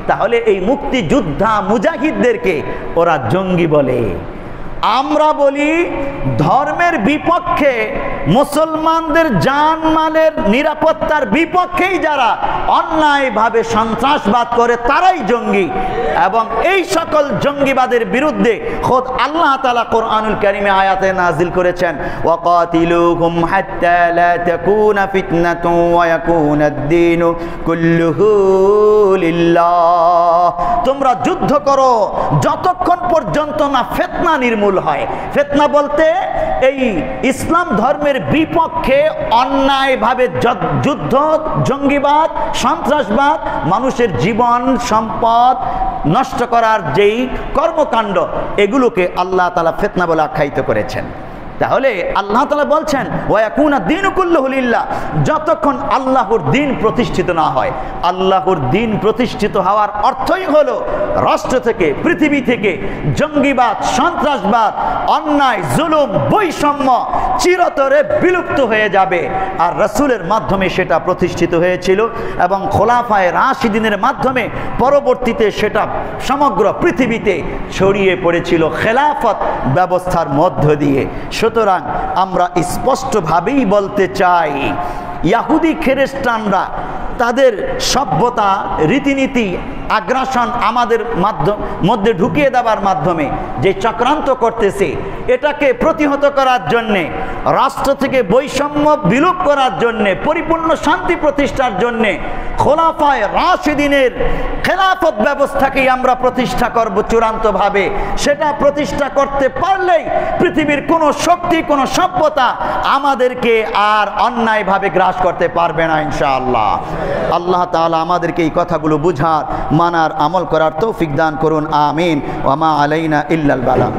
তাহলে এই মুক্তিযোদ্ধা মুজাহিদদেরকে ওরা জঙ্গি বলে। আমরা বলি ধর্মের বিপক্ষে, মুসলমানদের জানমালের নিরাপত্তার বিপক্ষেই যারা অন্যায়ভাবে সন্ত্রাসবাদ করে তারাই জঙ্গি। এবং এই সকল জঙ্গিবাদের বিরুদ্ধে খোদ আল্লাহ তাআলা কোরআনুল কারীমে আয়াতে নাজিল করেছেন ওয়াকাতিলুহুম হাত্তা লা তাকুনা ফিতনাতুন ওয়া ইয়াকুনাদ-দীনু কুল্লুহু লিল্লাহ। তোমরা যুদ্ধ করো যতক্ষণ পর্যন্ত না ফিতনা নির্মূল হয়। ফিতনা বলতে এই ইসলাম ধর্মের বিপক্ষে অন্যায়ভাবে যুদ্ধ, জঙ্গিবাদ, সন্ত্রাসবাদ, মানুষের জীবন সম্পদ নষ্ট করার যেই কর্মকাণ্ড, এগুলোকে আল্লাহ তাআলা ফিতনা বলে আখ্যায়িত করেছেন। তাহলে আল্লাহ তাআলা বলছেন ওয়ায়াকুনাদ-দীনু কুল্লুহু লিল্লাহ, যতক্ষণ আল্লাহর দ্বীন প্রতিষ্ঠিত না হয়। আল্লাহর দ্বীন প্রতিষ্ঠিত হওয়ার অর্থই হলো রাষ্ট্র থেকে, পৃথিবী থেকে জঙ্গিবাদ, সন্ত্রাসবাদ, অন্যায়, জুলুম, বৈষম্য চিরতরে বিলুপ্ত হয়ে যাবে। আর রাসূলের মাধ্যমে সেটা প্রতিষ্ঠিত হয়েছিল এবং খোলাফায়ে রাশিদিনের মাধ্যমে পরবর্তীতে সেটা সমগ্র পৃথিবীতে ছড়িয়ে পড়েছিল খেলাফত ব্যবস্থার মধ্য দিয়ে। সুতরাং আমরা স্পষ্টভাবেই বলতে চাই, ইহুদি খ্রিস্টানরা তাদের সভ্যতা, রীতিনীতি, আগ্রাসন আমাদের মধ্যে ঢুকিয়ে দেওয়ার মাধ্যমে যে চক্রান্ত করতেছে, এটাকে প্রতিহত করার জন্যে, রাষ্ট্র থেকে বৈষম্য বিলোপ করার জন্যে, পরিপূর্ণ শান্তি প্রতিষ্ঠার জন্যে খোলাফায়ে রাশিদিনের খেলাফত ব্যবস্থাকেই আমরা প্রতিষ্ঠা করব চূড়ান্তভাবে। সেটা প্রতিষ্ঠা করতে পারলেই পৃথিবীর কোনো শক্তি, কোনো সভ্যতা আমাদেরকে আর অন্যায়ভাবে গ্রাস করতে পারবে না ইনশাআল্লাহ। আল্লাহ তাআলা আমাদেরকে এই কথাগুলো বুঝার, মানার, আমল করার তৌফিক দান করুন। আমিন। ওয়া মা আলাইনা ইল্লাল বালাগ।